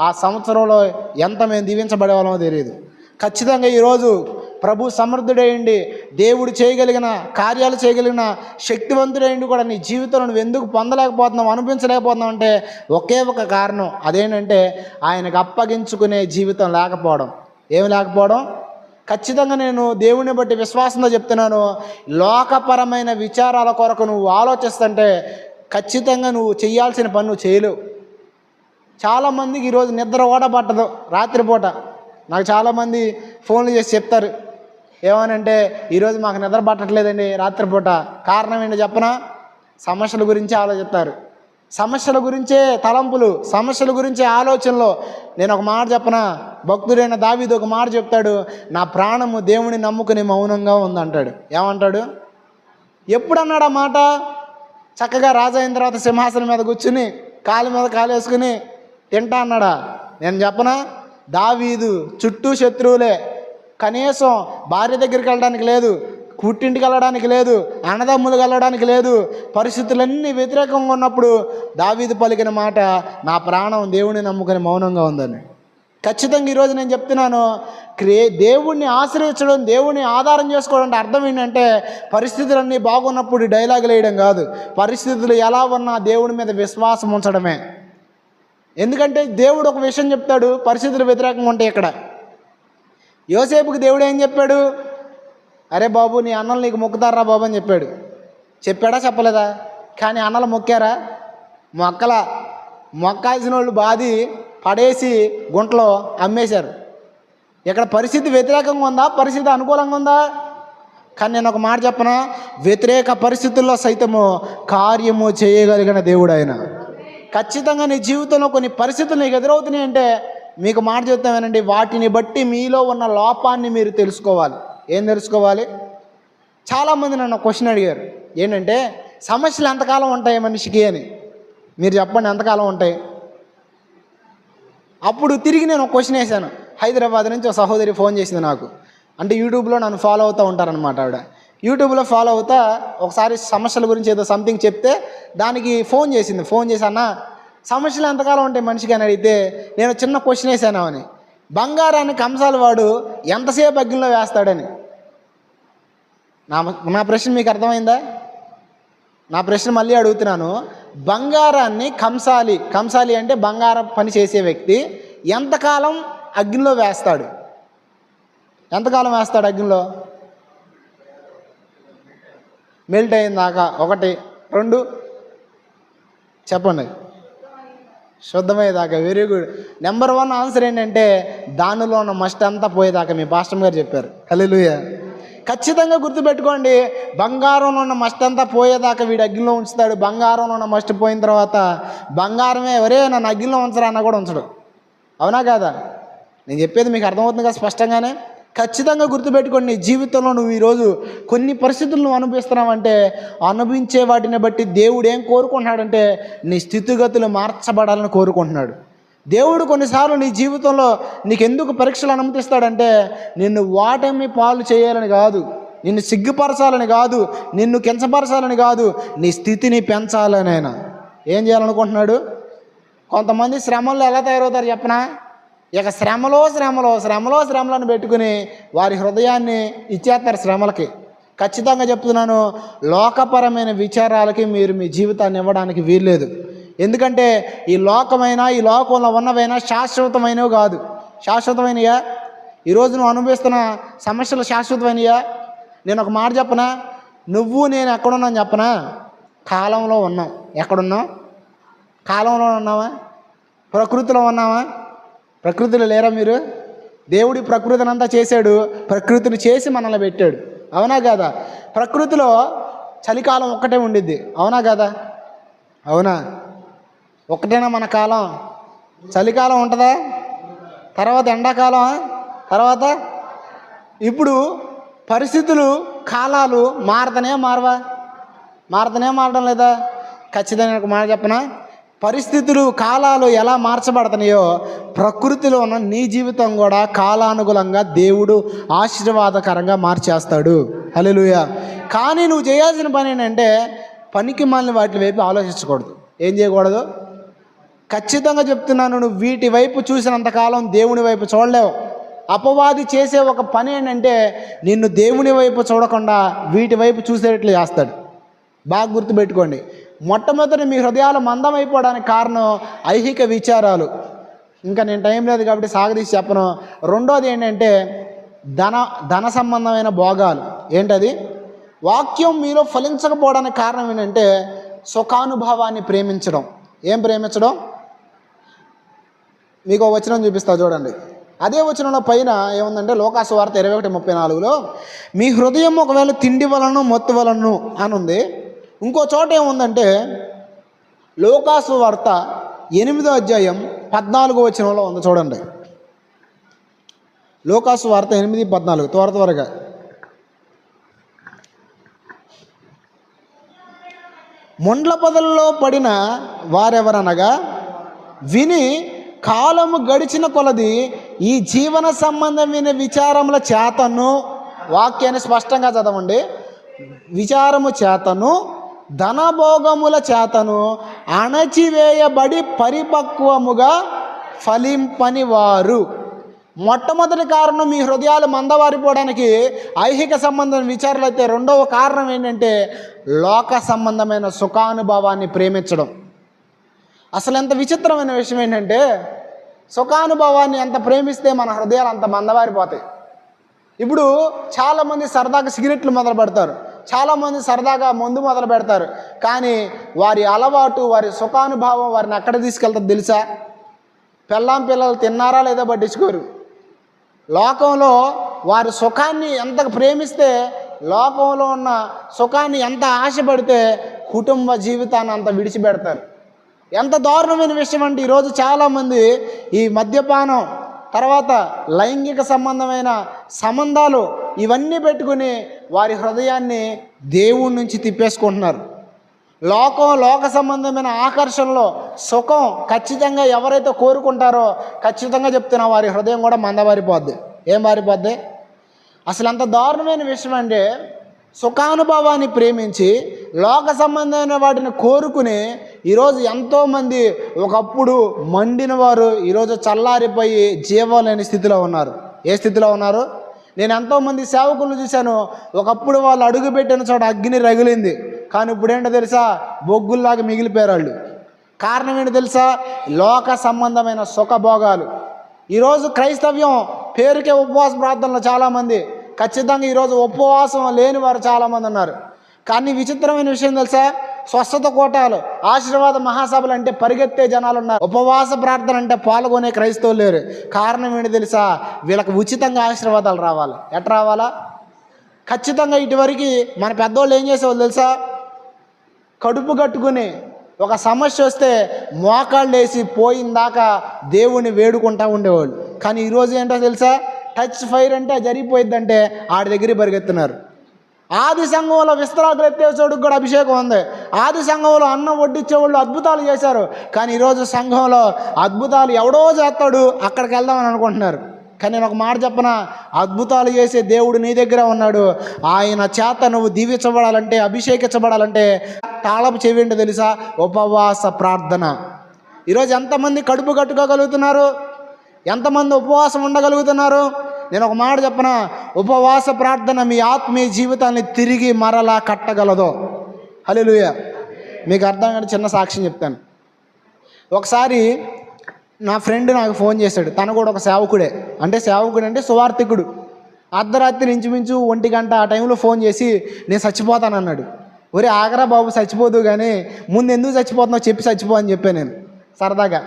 ఆ సంవత్సరంలో ఎంత మేము దీవించబడేవాళ్ళమో తెలియదు. ఖచ్చితంగా ఈరోజు ప్రభు సమర్థుడైండి, దేవుడు చేయగలిగిన కార్యాలు చేయగలిగిన శక్తివంతుడైండి కూడా నీ జీవితంలో నువ్వు ఎందుకు పొందలేకపోతున్నావు, అనిపించలేకపోతున్నావు అంటే ఒకే ఒక కారణం. అదేంటంటే ఆయనకు అప్పగించుకునే జీవితం లేకపోవడం. ఏమి లేకపోవడం? ఖచ్చితంగా నేను దేవుని బట్టి విశ్వాసంతో చెప్తున్నాను, లోకపరమైన విచారాల కొరకు నువ్వు ఆలోచిస్తుంటే ఖచ్చితంగా నువ్వు చేయాల్సిన పని నువ్వు చేయలేవు. చాలామందికి ఈరోజు నిద్ర ఓడబట్టదు రాత్రిపూట. నాకు చాలామంది ఫోన్లు చేసి చెప్తారు, ఏమనంటే ఈరోజు మాకు నిద్ర పట్టట్లేదండి రాత్రిపూట. కారణం ఏంటో చెప్పనా? సమస్యల గురించి ఆలోచిస్తారు, సమస్యల గురించే తలంపులు, సమస్యల గురించే ఆలోచనలు. నేను ఒక మాట చెప్పనా? భక్తుడైన దావీదు ఒక మాట చెప్తాడు, నా ప్రాణము దేవుని నమ్ముకుని మౌనంగా ఉందంటాడు. ఏమంటాడు? ఎప్పుడు అన్నాడు ఆ మాట? చక్కగా రాజు అయిన తర్వాత సింహాసనం మీద కూర్చుని కాలు మీద కాలు వేసుకుని తింటా అన్నాడా? నేను చెప్పనా? దావీదు చుట్టూ శత్రువులే, కనీసం భార్య దగ్గరికి వెళ్ళడానికి లేదు, పుట్టింటికి వెళ్ళడానికి లేదు, అన్నదమ్ములకు వెళ్ళడానికి లేదు, పరిస్థితులన్నీ వ్యతిరేకంగా ఉన్నప్పుడు దావీదు పలికిన మాట, నా ప్రాణం దేవుని నమ్ముకొని మౌనంగా ఉందని. ఖచ్చితంగా ఈరోజు నేను చెప్తున్నాను, దేవుణ్ణి ఆశ్రయించడం, దేవుణ్ణి ఆధారం చేసుకోవడం అంటే అర్థం ఏంటంటే పరిస్థితులన్నీ బాగున్నప్పుడు డైలాగులు వేయడం కాదు, పరిస్థితులు ఎలా ఉన్నా దేవుడి మీద విశ్వాసం ఉంచడమే. ఎందుకంటే దేవుడు ఒక విషయం చెప్తాడు, పరిస్థితులు వ్యతిరేకంగా ఉంటాయి. ఇక్కడ యోసేపుకి దేవుడు ఏం చెప్పాడు? అరే బాబు, నీ అన్నలు నీకు మొక్కుతారా బాబు అని చెప్పాడు. చెప్పాడా చెప్పలేదా? కానీ అన్నలు మొక్కారా? మొక్కాల్సిన వాళ్ళు బాధి పడేసి గుంటలో అమ్మేశారు. ఇక్కడ పరిస్థితి వ్యతిరేకంగా ఉందా, పరిస్థితి అనుకూలంగా ఉందా? కానీ నేను ఒక మాట చెప్పనా, వ్యతిరేక పరిస్థితుల్లో సైతము కార్యము చేయగలిగిన దేవుడు ఆయన. ఖచ్చితంగా నీ జీవితంలో కొన్ని పరిస్థితులు నీకు ఎదురవుతున్నాయి అంటే మీకు మాట చెప్తామేనండి, వాటిని బట్టి మీలో ఉన్న లోపాన్ని మీరు తెలుసుకోవాలి. ఏం తెలుసుకోవాలి? చాలామంది నన్ను క్వశ్చన్ అడిగారు, ఏంటంటే సమస్యలు ఎంతకాలం ఉంటాయి మనిషికి అని. మీరు చెప్పండి, ఎంతకాలం ఉంటాయి? అప్పుడు తిరిగి నేను ఒక క్వశ్చన్ వేశాను. హైదరాబాద్ నుంచి ఒక సహోదరి ఫోన్ చేసింది నాకు. అంటే యూట్యూబ్లో నన్ను ఫాలో అవుతూ ఉంటారనమాట ఆవిడ. యూట్యూబ్లో ఫాలో అవుతా ఒకసారి సమస్యల గురించి ఏదో సంథింగ్ చెప్తే దానికి ఫోన్ చేసింది. ఫోన్ చేసి, అన్న సమస్యలు ఎంతకాలం ఉంటాయి మనిషికి అని అడిగితే నేను చిన్న క్వశ్చన్ వేసాను అని, బంగారాన్ని కంసాలు వాడు ఎంతసేపు అగ్గిలో వేస్తాడని. నా ప్రశ్న మీకు అర్థమైందా? నా ప్రశ్న మళ్ళీ అడుగుతున్నాను. బంగారాన్ని కంసాలి అంటే బంగారం పని చేసే వ్యక్తి ఎంతకాలం అగ్నిలో వేస్తాడు? ఎంతకాలం వేస్తాడు అగ్నిలో? మెల్ట్ అయిందాకా. 1, 2 చెప్పండి. శుద్ధమయ్యేదాకా. Very good. నెంబర్ 1 ఆన్సర్ ఏంటంటే దానిలో ఉన్న మస్ట్ అంతా పోయేదాకా. మీ పాస్టర్ గారు చెప్పారు. హల్లెలూయా. ఖచ్చితంగా గుర్తుపెట్టుకోండి, బంగారంలో ఉన్న మస్ట్ అంతా పోయేదాకా వీడు అగ్గిలో ఉంచుతాడు. బంగారంలో ఉన్న మస్ట్ పోయిన తర్వాత బంగారమే ఎవరే నన్ను అగ్గిలో ఉంచరా అన్న కూడా ఉంచడు. అవునా కాదా? నేను చెప్పేది మీకు అర్థమవుతుంది కదా స్పష్టంగానే. ఖచ్చితంగా గుర్తుపెట్టుకోండి, నీ జీవితంలో నువ్వు ఈరోజు కొన్ని పరిస్థితులు నువ్వు అనుభవిస్తున్నావంటే అనుభవించే వాటిని బట్టి దేవుడు ఏం కోరుకుంటున్నాడంటే నీ స్థితిగతులు మార్చబడాలని కోరుకుంటున్నాడు. దేవుడు కొన్నిసార్లు నీ జీవితంలో నీకు ఎందుకు పరీక్షలు అనుమతిస్తాడంటే నిన్ను వాటమి పాలు చేయాలని కాదు, నిన్ను సిగ్గుపరచాలని కాదు, నిన్ను కించపరచాలని కాదు, నీ స్థితిని పెంచాలని ఆయన ఏం చేయాలనుకుంటున్నాడు. కొంతమంది శ్రమల్లో ఎలా తయారవుతారు చెప్పనా? ఇక శ్రమలను పెట్టుకుని వారి హృదయాన్ని ఇచ్చేస్తారు శ్రమలకి. ఖచ్చితంగా చెప్తున్నాను, లోకపరమైన విచారాలకి మీరు మీ జీవితాన్ని ఇవ్వడానికి వీల్లేదు. ఎందుకంటే ఈ లోకమైనా ఈ లోకంలో ఉన్నవైనా శాశ్వతమైనవి కాదు. శాశ్వతమైనయా? ఈరోజు నువ్వు అనుభవిస్తున్న సమస్యలు శాశ్వతమైనయా? నేను ఒక మాట చెప్పనా, నువ్వు నేను ఎక్కడున్నాను చెప్పనా? కాలంలో ఉన్నాం. ఎక్కడున్నాం? కాలంలో ఉన్నావా? ప్రకృతిలో ఉన్నావా? ప్రకృతిలో లేరా మీరు? దేవుడి ప్రకృతిని అంతా చేశాడు, ప్రకృతిని చేసి మనల్ని పెట్టాడు. అవునా కదా? ప్రకృతిలో చలికాలం ఒక్కటే ఉండిద్ది, అవునా కదా? అవునా? ఒక్కటేనా మన కాలం? చలికాలం ఉంటుందా? తర్వాత ఎండాకాలం, తర్వాత ఇప్పుడు పరిస్థితులు, కాలాలు మారతనే మారవా? మారడం లేదా? ఖచ్చితంగా ఒక మాట చెప్పనా, పరిస్థితులు, కాలాలు ఎలా మార్చబడుతున్నాయో ప్రకృతిలో ఉన్న నీ జీవితం కూడా కాలానుగుణంగా దేవుడు ఆశీర్వాదకరంగా మార్చేస్తాడు. హల్లెలూయా. కానీ నువ్వు చేయాల్సిన పని ఏంటంటే పనికి మాలిన వాటి వైపు ఆలోచించకూడదు. ఏం చేయకూడదు? ఖచ్చితంగా చెప్తున్నాను, నువ్వు వీటి వైపు చూసినంతకాలం దేవుని వైపు చూడలేవు. అపవాది చేసే ఒక పని ఏంటంటే నిన్ను దేవుని వైపు చూడకుండా వీటి వైపు చూసేటట్లు చేస్తాడు. బాగా గుర్తుపెట్టుకోండి. మొట్టమొదటి మీ హృదయాలు మందమైపోవడానికి కారణం ఐహిక విచారాలు. ఇంకా నేను టైం లేదు కాబట్టి సాగదీసి చెప్పను. రెండోది ఏంటంటే ధన సంబంధమైన భోగాలు. ఏంటది? వాక్యం మీలో ఫలించకపోవడానికి కారణం ఏంటంటే సుఖానుభవాన్ని ప్రేమించడం. ఏం ప్రేమించడం? మీకు ఒక వచనం చూపిస్తా చూడండి. అదే వచనంలో పైన ఏముందంటే లోకాసు వార్త 21:34లో మీ హృదయం ఒకవేళ తిండి వలన మత్తు వలన అని ఉంది. ఇంకో చోట ఏముందంటే లోకాసు వార్త 8:14 వచనంలో ఉంది చూడండి. లోకాసు వార్త 8:14 త్వరగా. మొండ్ల పొదల్లో పడిన వారెవరనగా విని కాలము గడిచిన కొలది ఈ జీవన సంబంధమైన విచారముల చేతను, వాక్యాన్ని స్పష్టంగా చదవండి, విచారము చేతను ధనభోగముల చేతను అణచివేయబడి పరిపక్వముగా ఫలింపని వారు. మొట్టమొదటి కారణం మీ హృదయాలు మందవారిపోవడానికి ఐహిక సంబంధమైన విచారాలు అయితే, రెండవ కారణం ఏంటంటే లోక సంబంధమైన సుఖానుభవాన్ని ప్రేమించడం. అసలు ఎంత విచిత్రమైన విషయం ఏంటంటే సుఖానుభవాన్ని ఎంత ప్రేమిస్తే మన హృదయాలు అంత మందవారిపోతాయి. ఇప్పుడు చాలామంది సరదాగా సిగరెట్లు మొదలు పెడతారు, చాలామంది సరదాగా మందు మొదలు పెడతారు. కానీ వారి అలవాటు, వారి సుఖానుభావం వారిని ఎక్కడ తీసుకెళ్తారు తెలుసా? పిల్లలు తిన్నారా లేదా పట్టించుకోరు. లోకంలో వారి సుఖాన్ని ఎంత ప్రేమిస్తే, లోకంలో ఉన్న సుఖాన్ని ఎంత ఆశపడితే కుటుంబ జీవితాన్ని అంత విడిచిపెడతారు. ఎంత దారుణమైన విషయం అంటే ఈరోజు చాలామంది ఈ మద్యపానం, తర్వాత లైంగిక సంబంధమైన సంబంధాలు ఇవన్నీ పెట్టుకుని వారి హృదయాన్ని దేవుడి నుంచి తిప్పేసుకుంటున్నారు. లోక సంబంధమైన ఆకర్షణలో సుఖం ఖచ్చితంగా ఎవరైతే కోరుకుంటారో ఖచ్చితంగా చెప్తున్నా వారి హృదయం కూడా మందవారిపోద్ది. ఏం మారిపోద్ది? అసలు అంత దారుణమైన విషయం అంటే సుఖానుభవాన్ని ప్రేమించి లోక సంబంధమైన వాటిని కోరుకుని ఈరోజు ఎంతోమంది ఒకప్పుడు మండిన వారు ఈరోజు చల్లారిపోయి జీవం లేని స్థితిలో ఉన్నారు. ఏ స్థితిలో ఉన్నారు? నేను ఎంతోమంది సేవకులను చూశాను, ఒకప్పుడు వాళ్ళు అడుగు పెట్టిన చోట అగ్ని రగిలింది, కానీ ఇప్పుడు ఏంటో తెలుసా? బొగ్గుల్లాగా మిగిలిపోయారు వాళ్ళు. కారణం ఏంటో తెలుసా? లోక సంబంధమైన సుఖభోగాలు. ఈరోజు క్రైస్తవ్యం పేరుకే ఉపవాస ప్రార్థనలు చాలామంది, ఖచ్చితంగా ఈరోజు ఉపవాసం లేని వారు చాలామంది ఉన్నారు. కానీ విచిత్రమైన విషయం తెలుసా? స్వస్థత కోటాలు, ఆశీర్వాద మహాసభలు అంటే పరిగెత్తే జనాలు ఉన్నారు, ఉపవాస ప్రార్థన అంటే పాల్గొనే క్రైస్తవులు లేరు. కారణం ఏంటి తెలుసా? వీళ్ళకి ఉచితంగా ఆశీర్వాదాలు రావాలి. ఎట్లా రావాలా? ఖచ్చితంగా ఇటువరకు మన పెద్దోళ్ళు ఏం చేసేవాళ్ళు తెలుసా? కడుపు కట్టుకుని ఒక సమస్య వస్తే మోకాళ్ళు వేసి పోయిందాకా దేవుణ్ణి వేడుకుంటూ ఉండేవాళ్ళు. కానీ ఈరోజు ఏంటో తెలుసా? టచ్ ఫైర్ అంటే జరిగిపోయిద్దంటే ఆడి దగ్గరికి పరిగెత్తున్నారు. ఆది సంఘంలో విస్తరాకులు ఎత్తేసేవాడికి కూడా అభిషేకం ఉంది. ఆది సంఘంలో అన్నం వడ్డించేవాళ్ళు అద్భుతాలు చేశారు. కానీ ఈరోజు సంఘంలో అద్భుతాలు ఎవడో చేస్తాడు, అక్కడికి వెళ్దామని అనుకుంటున్నారు. కానీ నేను ఒక మాట చెప్పనా, అద్భుతాలు చేసే దేవుడు నీ దగ్గర ఉన్నాడు. ఆయన చేత నువ్వు దీవించబడాలంటే, అభిషేకించబడాలంటే తాళపు చెవి ఏంటో తెలుసా? ఉపవాస ప్రార్థన. ఈరోజు ఎంతమంది కడుపు కట్టుకోగలుగుతున్నారు? ఎంతమంది ఉపవాసం ఉండగలుగుతున్నారు? నేను ఒక మాట చెప్పనా, ఉపవాస ప్రార్థన మీ ఆత్మీయ జీవితాన్ని తిరిగి మరలా కట్టగలదు. హల్లెలూయా. మీకు అర్థం కాని చిన్న సాక్ష్యం చెప్తాను. ఒకసారి నా ఫ్రెండ్ నాకు ఫోన్ చేశాడు. తను కూడా ఒక సేవకుడే, అంటే సువార్థికుడు. అర్ధరాత్రి ఇంచుమించు 1 గంట ఆ టైంలో ఫోన్ చేసి నేను చచ్చిపోతానన్నాడు. ఒరే ఆగరా బాబు, చచ్చిపోదు కానీ ముందు ఎందుకు చచ్చిపోతున్నావు చెప్పి చచ్చిపో అని చెప్పాను నేను సరదాగా.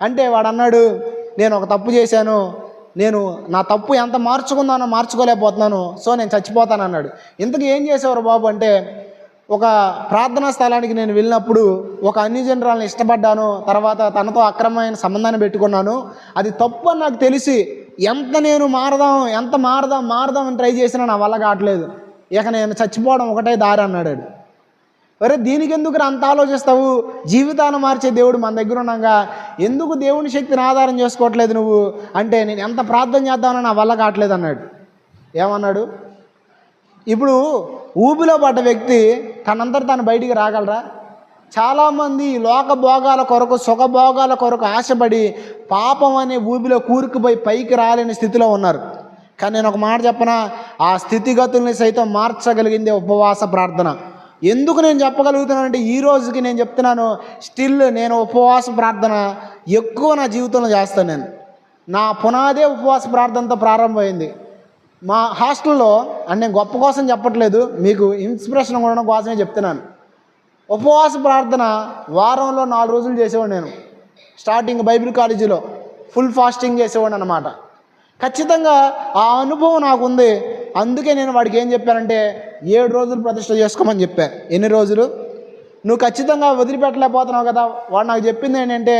అంటే వాడు అన్నాడు, నేను ఒక తప్పు చేశాను, నేను నా తప్పు ఎంత మార్చుకుందానో మార్చుకోలేకపోతున్నాను, సో నేను చచ్చిపోతాను అన్నాడు. ఇంతకు ఏం చేసేవారు బాబు అంటే, ఒక ప్రార్థనా స్థలానికి నేను వెళ్ళినప్పుడు ఒక అన్యజనురాలను ఇష్టపడ్డాను, తర్వాత తనతో అక్రమమైన సంబంధాన్ని పెట్టుకున్నాను, అది తప్పు అని నాకు తెలిసి ఎంత నేను మారదాం అని ట్రై చేసినా నా వల్ల కావట్లేదు, ఇక నేను చచ్చిపోవడం ఒకటే దారి అన్నాడు. అరే దీనికి ఎందుకు అంత ఆలోచిస్తావు? జీవితాన్ని మార్చే దేవుడు మన దగ్గర ఉన్నాగా ఎందుకు దేవుని శక్తిని ఆధారం చేసుకోవట్లేదు నువ్వు అంటే, నేను ఎంత ప్రార్థన చేద్దామని నా వల్ల కావట్లేదు అన్నాడు. ఏమన్నాడు? ఇప్పుడు ఊబిలో పడ్డ వ్యక్తి తనంతట తను బయటికి రాగలరా? చాలామంది లోక భోగాల కొరకు, సుఖభోగాల కొరకు ఆశపడి పాపం అనే ఊబిలో కూరుకుపోయి పైకి రాలేని స్థితిలో ఉన్నారు. కానీ నేను ఒక మాట చెప్పనా, ఆ స్థితిగతుల్ని సైతం మార్చగలిగింది ఉపవాస ప్రార్థన. ఎందుకు నేను చెప్పగలుగుతున్నానంటే, ఈ రోజుకి నేను చెప్తున్నాను, స్టిల్ నేను ఉపవాస ప్రార్థన ఎక్కువ నా జీవితంలో చేస్తాను. నా పునాదే ఉపవాస ప్రార్థనతో ప్రారంభమైంది. మా హాస్టల్లో, అంటే నేను గొప్ప కోసం చెప్పట్లేదు, మీకు ఇన్స్పిరేషన్ ఉండడం కోసమే చెప్తున్నాను. ఉపవాస ప్రార్థన వారంలో 4 రోజులు చేసేవాడు. నేను స్టార్టింగ్ బైబిల్ కాలేజీలో ఫుల్ ఫాస్టింగ్ చేసేవాడు అన్నమాట. ఖచ్చితంగా ఆ అనుభవం నాకు ఉంది. అందుకే నేను వాడికి ఏం చెప్పానంటే 7 రోజులు ప్రతిష్ఠ చేసుకోమని చెప్పా. ఎన్ని రోజులు? నువ్వు ఖచ్చితంగా వదిలిపెట్టలేకపోతున్నావు కదా. వాడు నాకు చెప్పింది ఏంటంటే,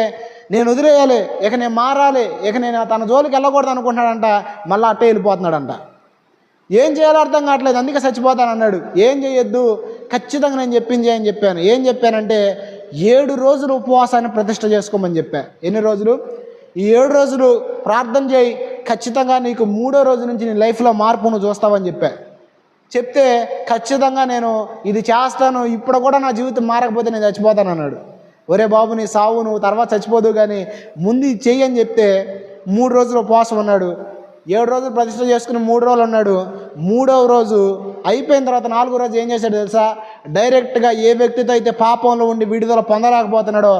నేను వదిలేయాలి, ఇక నేను మారాలి, ఇక నేను తన జోలికి వెళ్ళకూడదు అనుకుంటున్నాడంట, మళ్ళీ అట్టే వెళ్ళిపోతున్నాడంట. ఏం చేయాలో అర్థం కావట్లేదు, అందుకే చచ్చిపోతాను అన్నాడు. ఏం చేయొద్దు, ఖచ్చితంగా నేను చెప్పింది అని చెప్పాను. ఏం చెప్పానంటే 7 రోజులు ఉపవాసాన్ని ప్రతిష్ఠ చేసుకోమని చెప్పా. ఎన్ని రోజులు? ఈ 7 రోజులు ప్రార్థన చేయి, ఖచ్చితంగా నీకు 3వ రోజు నుంచి నీ లైఫ్లో మార్పును చూస్తావని చెప్తే ఖచ్చితంగా నేను ఇది చేస్తాను, ఇప్పుడు కూడా నా జీవితం మారకపోతే నేను చచ్చిపోతాను అన్నాడు. ఒరే బాబు, నీ సావు నువ్వు తర్వాత చచ్చిపోదు కానీ ముందు ఇది చెయ్యి అని చెప్తే 3 రోజులు ఉపవాసం ఉన్నాడు. 7 రోజులు ప్రతిష్ఠ చేసుకుని 3 రోజులు ఉన్నాడు. 3వ రోజు అయిపోయిన తర్వాత 4వ రోజు ఏం చేశాడు తెలుసా? డైరెక్ట్గా ఏ వ్యక్తితో అయితే పాపంలో ఉండి విడుదల పొందలేకపోతున్నాడో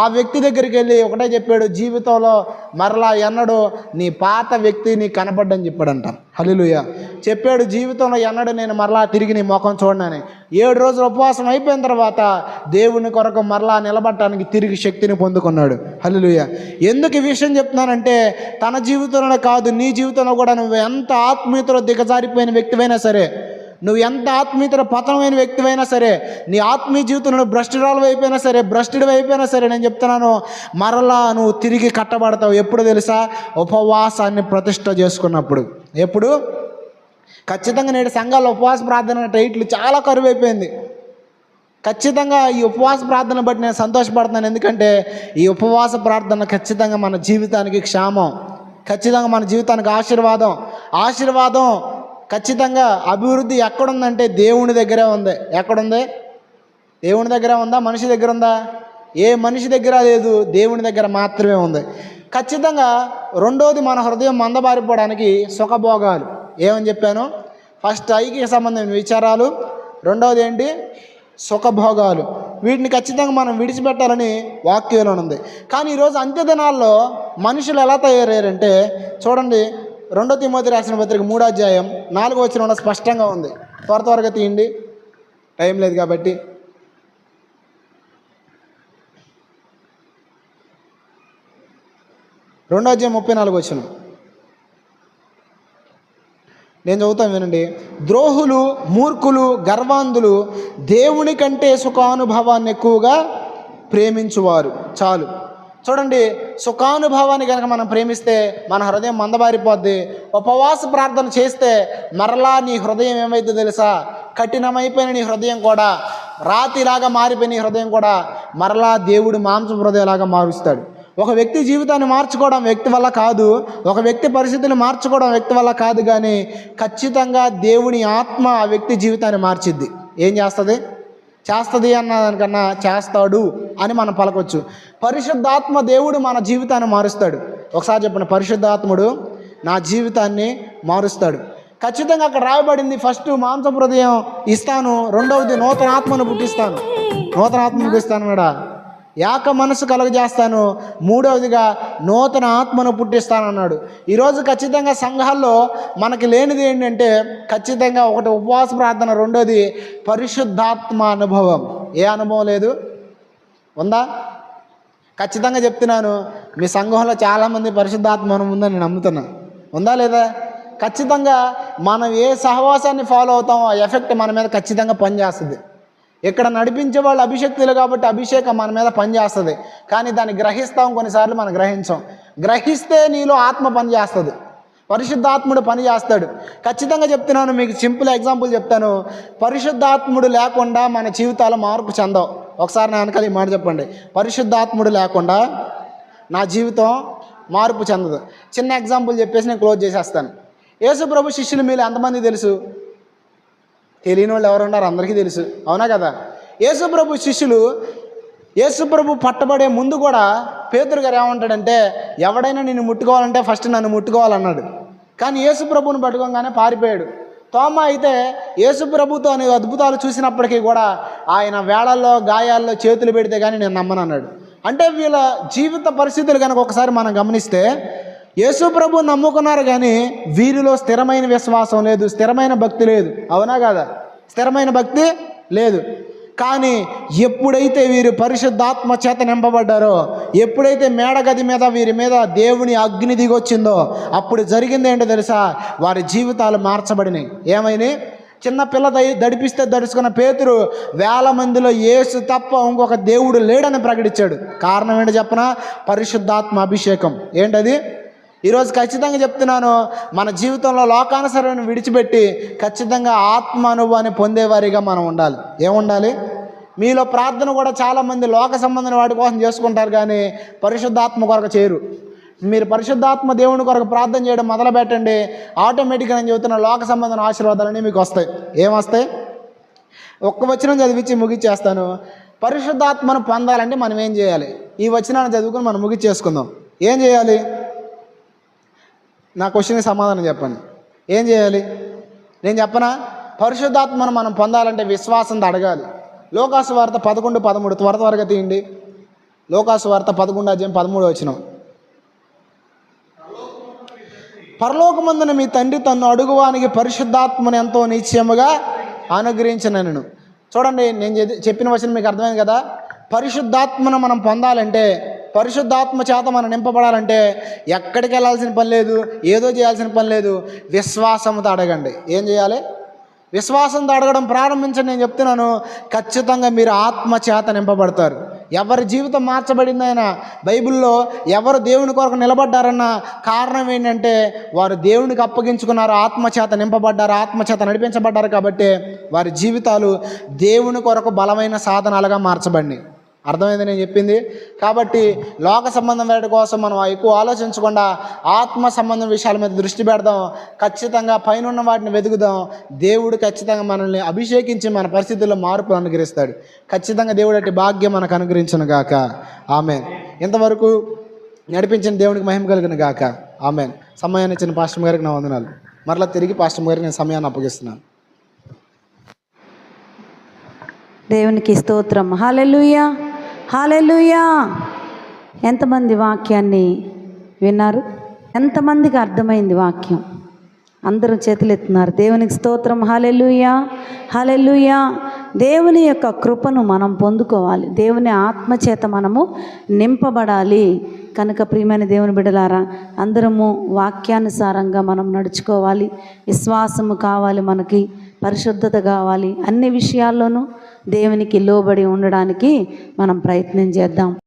ఆ వ్యక్తి దగ్గరికి వెళ్ళి ఒకటే చెప్పాడు, జీవితంలో మరలా ఎన్నడూ నీ పాత వ్యక్తి నీకు కనపడ్డని చెప్పాడంట. హల్లెలూయా. చెప్పాడు, జీవితంలో ఎన్నడూ నేను మరలా తిరిగి నీ ముఖం చూడనని. 7 రోజులు ఉపవాసం అయిపోయిన తర్వాత దేవుని కొరకు మరలా నిలబడటానికి తిరిగి శక్తిని పొందుకున్నాడు. హల్లెలూయా. ఎందుకు ఈ విషయం చెప్తున్నానంటే, తన జీవితంలో కాదు, నీ జీవితంలో కూడా నువ్వు ఎంత ఆత్మీయతలో దిగజారిపోయిన వ్యక్తివైనా సరే, నువ్వు ఎంత ఆత్మీయతలో పతనమైన వ్యక్తివైనా సరే, నీ ఆత్మీయ జీవితంలో భ్రష్టురాలు అయిపోయినా సరే, భ్రష్టుడు అయిపోయినా సరే, నేను చెప్తున్నాను, మరలా నువ్వు తిరిగి కట్టబడతావు. ఎప్పుడు తెలుసా? ఉపవాసాన్ని ప్రతిష్ఠ చేసుకున్నప్పుడు. ఎప్పుడు? ఖచ్చితంగా నేడు సంఘాల్లో ఉపవాస ప్రార్థన టైట్లు చాలా కరువు అయిపోయింది. ఖచ్చితంగా ఈ ఉపవాస ప్రార్థన బట్టి నేను సంతోషపడుతున్నాను. ఎందుకంటే ఈ ఉపవాస ప్రార్థన ఖచ్చితంగా మన జీవితానికి క్షేమం, ఖచ్చితంగా మన జీవితానికి ఆశీర్వాదం ఖచ్చితంగా అభివృద్ధి ఎక్కడుందంటే దేవుని దగ్గరే ఉంది. ఎక్కడుంది? దేవుని దగ్గర ఉందా? మనిషి దగ్గర ఉందా? ఏ మనిషి దగ్గర లేదు, దేవుని దగ్గర మాత్రమే ఉంది. ఖచ్చితంగా రెండోది, మన హృదయం మందబారిపోవడానికి సుఖభోగాలు. ఏమని చెప్పాను? ఫస్ట్ ఐక్య సంబంధమైన విచారాలు, రెండవది ఏంటి? సుఖభోగాలు. వీటిని ఖచ్చితంగా మనం విడిచిపెట్టాలని వాక్యంలో ఉంది. కానీ ఈరోజు అంత్యదినాల్లో మనుషులు ఎలా తయారయ్యారంటే చూడండి, 2 తిమోతి రాసిన పత్రిక 3వ అధ్యాయం 4వ వచనంలో స్పష్టంగా ఉంది. త్వరగా తీయండి, టైం లేదు కాబట్టి. రెండో అధ్యాయం 34వ వచనం నేను చదువుతాను, వినండి. ద్రోహులు, మూర్ఖులు, గర్వాంధులు దేవుని కంటే సుఖానుభవాన్ని ఎక్కువగా ప్రేమించువారు. చాలు. చూడండి, సుఖానుభవాన్ని కనుక మనం ప్రేమిస్తే మన హృదయం మందబారిపోద్ది. ఉపవాస ప్రార్థన చేస్తే మరలా నీ హృదయం ఏమైతే తెలుసా? కఠినమైపోయిన నీ హృదయం కూడా, రాతిలాగా మారిపోయిన నీ హృదయం కూడా మరలా దేవుడు మాంసపు హృదయంలాగా మారుస్తాడు. ఒక వ్యక్తి జీవితాన్ని మార్చుకోవడం వ్యక్తి వల్ల కాదు, ఒక వ్యక్తి పరిస్థితిని మార్చుకోవడం వ్యక్తి వల్ల కాదు, కానీ ఖచ్చితంగా దేవుని ఆత్మ ఆ వ్యక్తి జీవితాన్ని మార్చిద్ది. ఏం చేస్తుంది అన్నదానికన్నా చేస్తాడు అని మనం పలకొచ్చు. పరిశుద్ధాత్మ దేవుడు మన జీవితాన్ని మారుస్తాడు. ఒకసారి చెప్పండి, పరిశుద్ధాత్ముడు నా జీవితాన్ని మారుస్తాడు. ఖచ్చితంగా అక్కడ రాయబడింది, ఫస్ట్ మాంసపు హృదయం ఇస్తాను, రెండవది నూతన ఆత్మను పుట్టిస్తాను కూడా, యాక మనసు కలుగజేస్తాను, మూడవదిగా నూతన ఆత్మను పుట్టిస్తాను అన్నాడు. ఈరోజు ఖచ్చితంగా సంఘాల్లో మనకి లేనిది ఏంటంటే, ఖచ్చితంగా ఒకటి ఉపవాస ప్రార్థన, రెండోది పరిశుద్ధాత్మ అనుభవం. ఏ అనుభవం లేదు? ఉందా? ఖచ్చితంగా చెప్తున్నాను, మీ సంఘంలో చాలామంది పరిశుద్ధాత్మ ఉందని నేను నమ్ముతున్నా. ఉందా లేదా? ఖచ్చితంగా మనం ఏ సహవాసాన్ని ఫాలో అవుతామో ఆ ఎఫెక్ట్ మన మీద ఖచ్చితంగా పనిచేస్తుంది. ఇక్కడ నడిపించే వాళ్ళు అభిషక్తులు కాబట్టి అభిషేకం మన మీద పనిచేస్తుంది, కానీ దాన్ని గ్రహిస్తాం, కొన్నిసార్లు మనం గ్రహించాం. గ్రహిస్తే నీలో ఆత్మ పనిచేస్తుంది, పరిశుద్ధాత్ముడు పనిచేస్తాడు. ఖచ్చితంగా చెప్తున్నాను, మీకు సింపుల్ ఎగ్జాంపుల్ చెప్తాను. పరిశుద్ధాత్ముడు లేకుండా మన జీవితాలు మార్పు చెందవు. ఒకసారి నా వెనకాల ఈ మాట చెప్పండి, పరిశుద్ధాత్ముడు లేకుండా నా జీవితం మార్పు చెందదు. చిన్న ఎగ్జాంపుల్ చెప్పేసి నేను క్లోజ్ చేసేస్తాను. యేసు ప్రభు శిష్యులు మీరు ఎంతమంది తెలుసు? తెలియని వాళ్ళు ఎవరు ఉన్నారు? అందరికీ తెలుసు, అవునా కదా? యేసు ప్రభు శిష్యులు, యేసు ప్రభు పట్టబడే ముందు కూడా పేతురు గారు ఏమంటాడంటే, ఎవడైనా నిన్ను ముట్టుకోవాలంటే ఫస్ట్ నన్ను ముట్టుకోవాలన్నాడు. కానీ యేసు ప్రభువుని పట్టుకోగానే పారిపోయాడు. తోమ అయితే యేసు ప్రభుతో అనే అద్భుతాలు చూసినప్పటికీ కూడా ఆయన వేళల్లో గాయాల్లో చేతులు పెడితే కానీ నేను నమ్మనన్నాడు. అంటే వీళ్ళ జీవిత పరిస్థితులు కనుక ఒకసారి మనం గమనిస్తే, యేసు ప్రభు నమ్ముకున్నారు కానీ వీరిలో స్థిరమైన విశ్వాసం లేదు, స్థిరమైన భక్తి లేదు, అవునా కాదా? స్థిరమైన భక్తి లేదు. కానీ ఎప్పుడైతే వీరు పరిశుద్ధాత్మ చేత నింపబడ్డారో, ఎప్పుడైతే మేడగది మీద వీరి మీద దేవుని అగ్ని దిగొచ్చిందో, అప్పుడు జరిగింది ఏంటో తెలుసా? వారి జీవితాలు మార్చబడినాయి. ఏమైనా చిన్న పిల్ల దడిపిస్తే దడుచుకున్న పేతురు వేల మందిలో యేసు తప్ప ఇంకొక దేవుడు లేడని ప్రకటించాడు. కారణం ఏంటో చెప్పనా? పరిశుద్ధాత్మ అభిషేకం. ఏంటది? ఈరోజు ఖచ్చితంగా చెప్తున్నాను, మన జీవితంలో లోకానుసరణ విడిచిపెట్టి ఖచ్చితంగా ఆత్మ అనుభవాన్ని పొందేవారిగా మనం ఉండాలి. ఏముండాలి? మీలో ప్రార్థన కూడా చాలామంది లోక సంబంధమైన వాటి కోసం చేసుకుంటారు కానీ పరిశుద్ధాత్మ కొరకు చేయరు. మీరు పరిశుద్ధాత్మ దేవుని కొరకు ప్రార్థన చేయడం మొదలు పెట్టండి, ఆటోమేటిక్గా నేను చెబుతున్న లోక సంబంధమైన ఆశీర్వాదాలన్నీ మీకు వస్తాయి. ఏమొస్తాయి? ఒక్క వచనం చదివించి ముగిచ్చేస్తాను. పరిశుద్ధాత్మను పొందాలంటే మనం ఏం చేయాలి? ఈ వచనాన్ని చదువుకుని మనం ముగిచ్చేసుకుందాం. ఏం చేయాలి? నా క్వశ్చన్కి సమాధానం చెప్పండి. ఏం చేయాలి? నేను చెప్పనా? పరిశుద్ధాత్మను మనం పొందాలంటే విశ్వాసంతో అడగాలి. లోకాసు వార్త 11:13 త్వరగా తీయండి. లోకాసు వార్త 11:13 పరలోకమందున మీ తండ్రి తన్ను అడుగువానికి పరిశుద్ధాత్మను ఎంతో నిశ్చయముగా అనుగ్రహించినను. చూడండి, నేను చెప్పిన వచనం మీకు అర్థమైంది కదా? పరిశుద్ధాత్మను మనం పొందాలంటే, పరిశుద్ధాత్మ చేత మనం నింపబడాలంటే ఎక్కడికి వెళ్ళాల్సిన పని లేదు, ఏదో చేయాల్సిన పని లేదు, విశ్వాసంతో అడగండి. ఏం చేయాలి? విశ్వాసంతో అడగడం ప్రారంభించండి. నేను చెప్తున్నాను, ఖచ్చితంగా మీరు ఆత్మ చేత నింపబడతారు. ఎవరి జీవితం మార్చబడిందైనా బైబిల్లో ఎవరు దేవుని కొరకు నిలబడ్డారన్న కారణం ఏంటంటే వారు దేవునికి అప్పగించుకున్నారు, ఆత్మచేత నింపబడ్డారు, ఆత్మచేత నడిపించబడ్డారు. కాబట్టి వారి జీవితాలు దేవుని కొరకు బలమైన సాధనాలుగా మార్చబడినాయి. అర్థమైంది నేను చెప్పింది? కాబట్టి లోక సంబంధం వేటి కోసం మనం ఎక్కువ ఆలోచించకుండా ఆత్మ సంబంధం విషయాల మీద దృష్టి పెడదాం. ఖచ్చితంగా పైన వాటిని వెతుకుదాం. దేవుడు ఖచ్చితంగా మనల్ని అభిషేకించి మన పరిస్థితుల్లో మార్పు అనుగ్రహిస్తాడు. ఖచ్చితంగా దేవుడు అట్టి భాగ్యం మనకు అనుగ్రహించును గాక. ఆమెన్. ఇంతవరకు నడిపించిన దేవునికి మహిమ కలుగును గాక. ఆమెన్. సమయాన్ని ఇచ్చిన పాస్టర్ గారికి నా వందనాలు. మరలా తిరిగి పాస్టర్ గారికి నేను సమయాన్ని అప్పగిస్తున్నాను. దేవునికి స్తోత్రం. హల్లెలూయా, హల్లెలూయా. ఎంతమంది వాక్యాన్ని విన్నారు? ఎంతమందికి అర్థమైంది వాక్యం? అందరూ చేతులు ఎత్తున్నారు. దేవునికి స్తోత్రం. హల్లెలూయా, హల్లెలూయా. దేవుని యొక్క కృపను మనం పొందుకోవాలి, దేవుని ఆత్మచేత మనము నింపబడాలి. కనుక ప్రియమైన దేవుని బిడ్డలారా, అందరము వాక్యానుసారంగా మనం నడుచుకోవాలి. విశ్వాసము కావాలి, మనకి పరిశుద్ధత కావాలి. అన్ని విషయాల్లోనూ దేవునికి లోబడి ఉండడానికి మనం ప్రయత్నం చేద్దాం.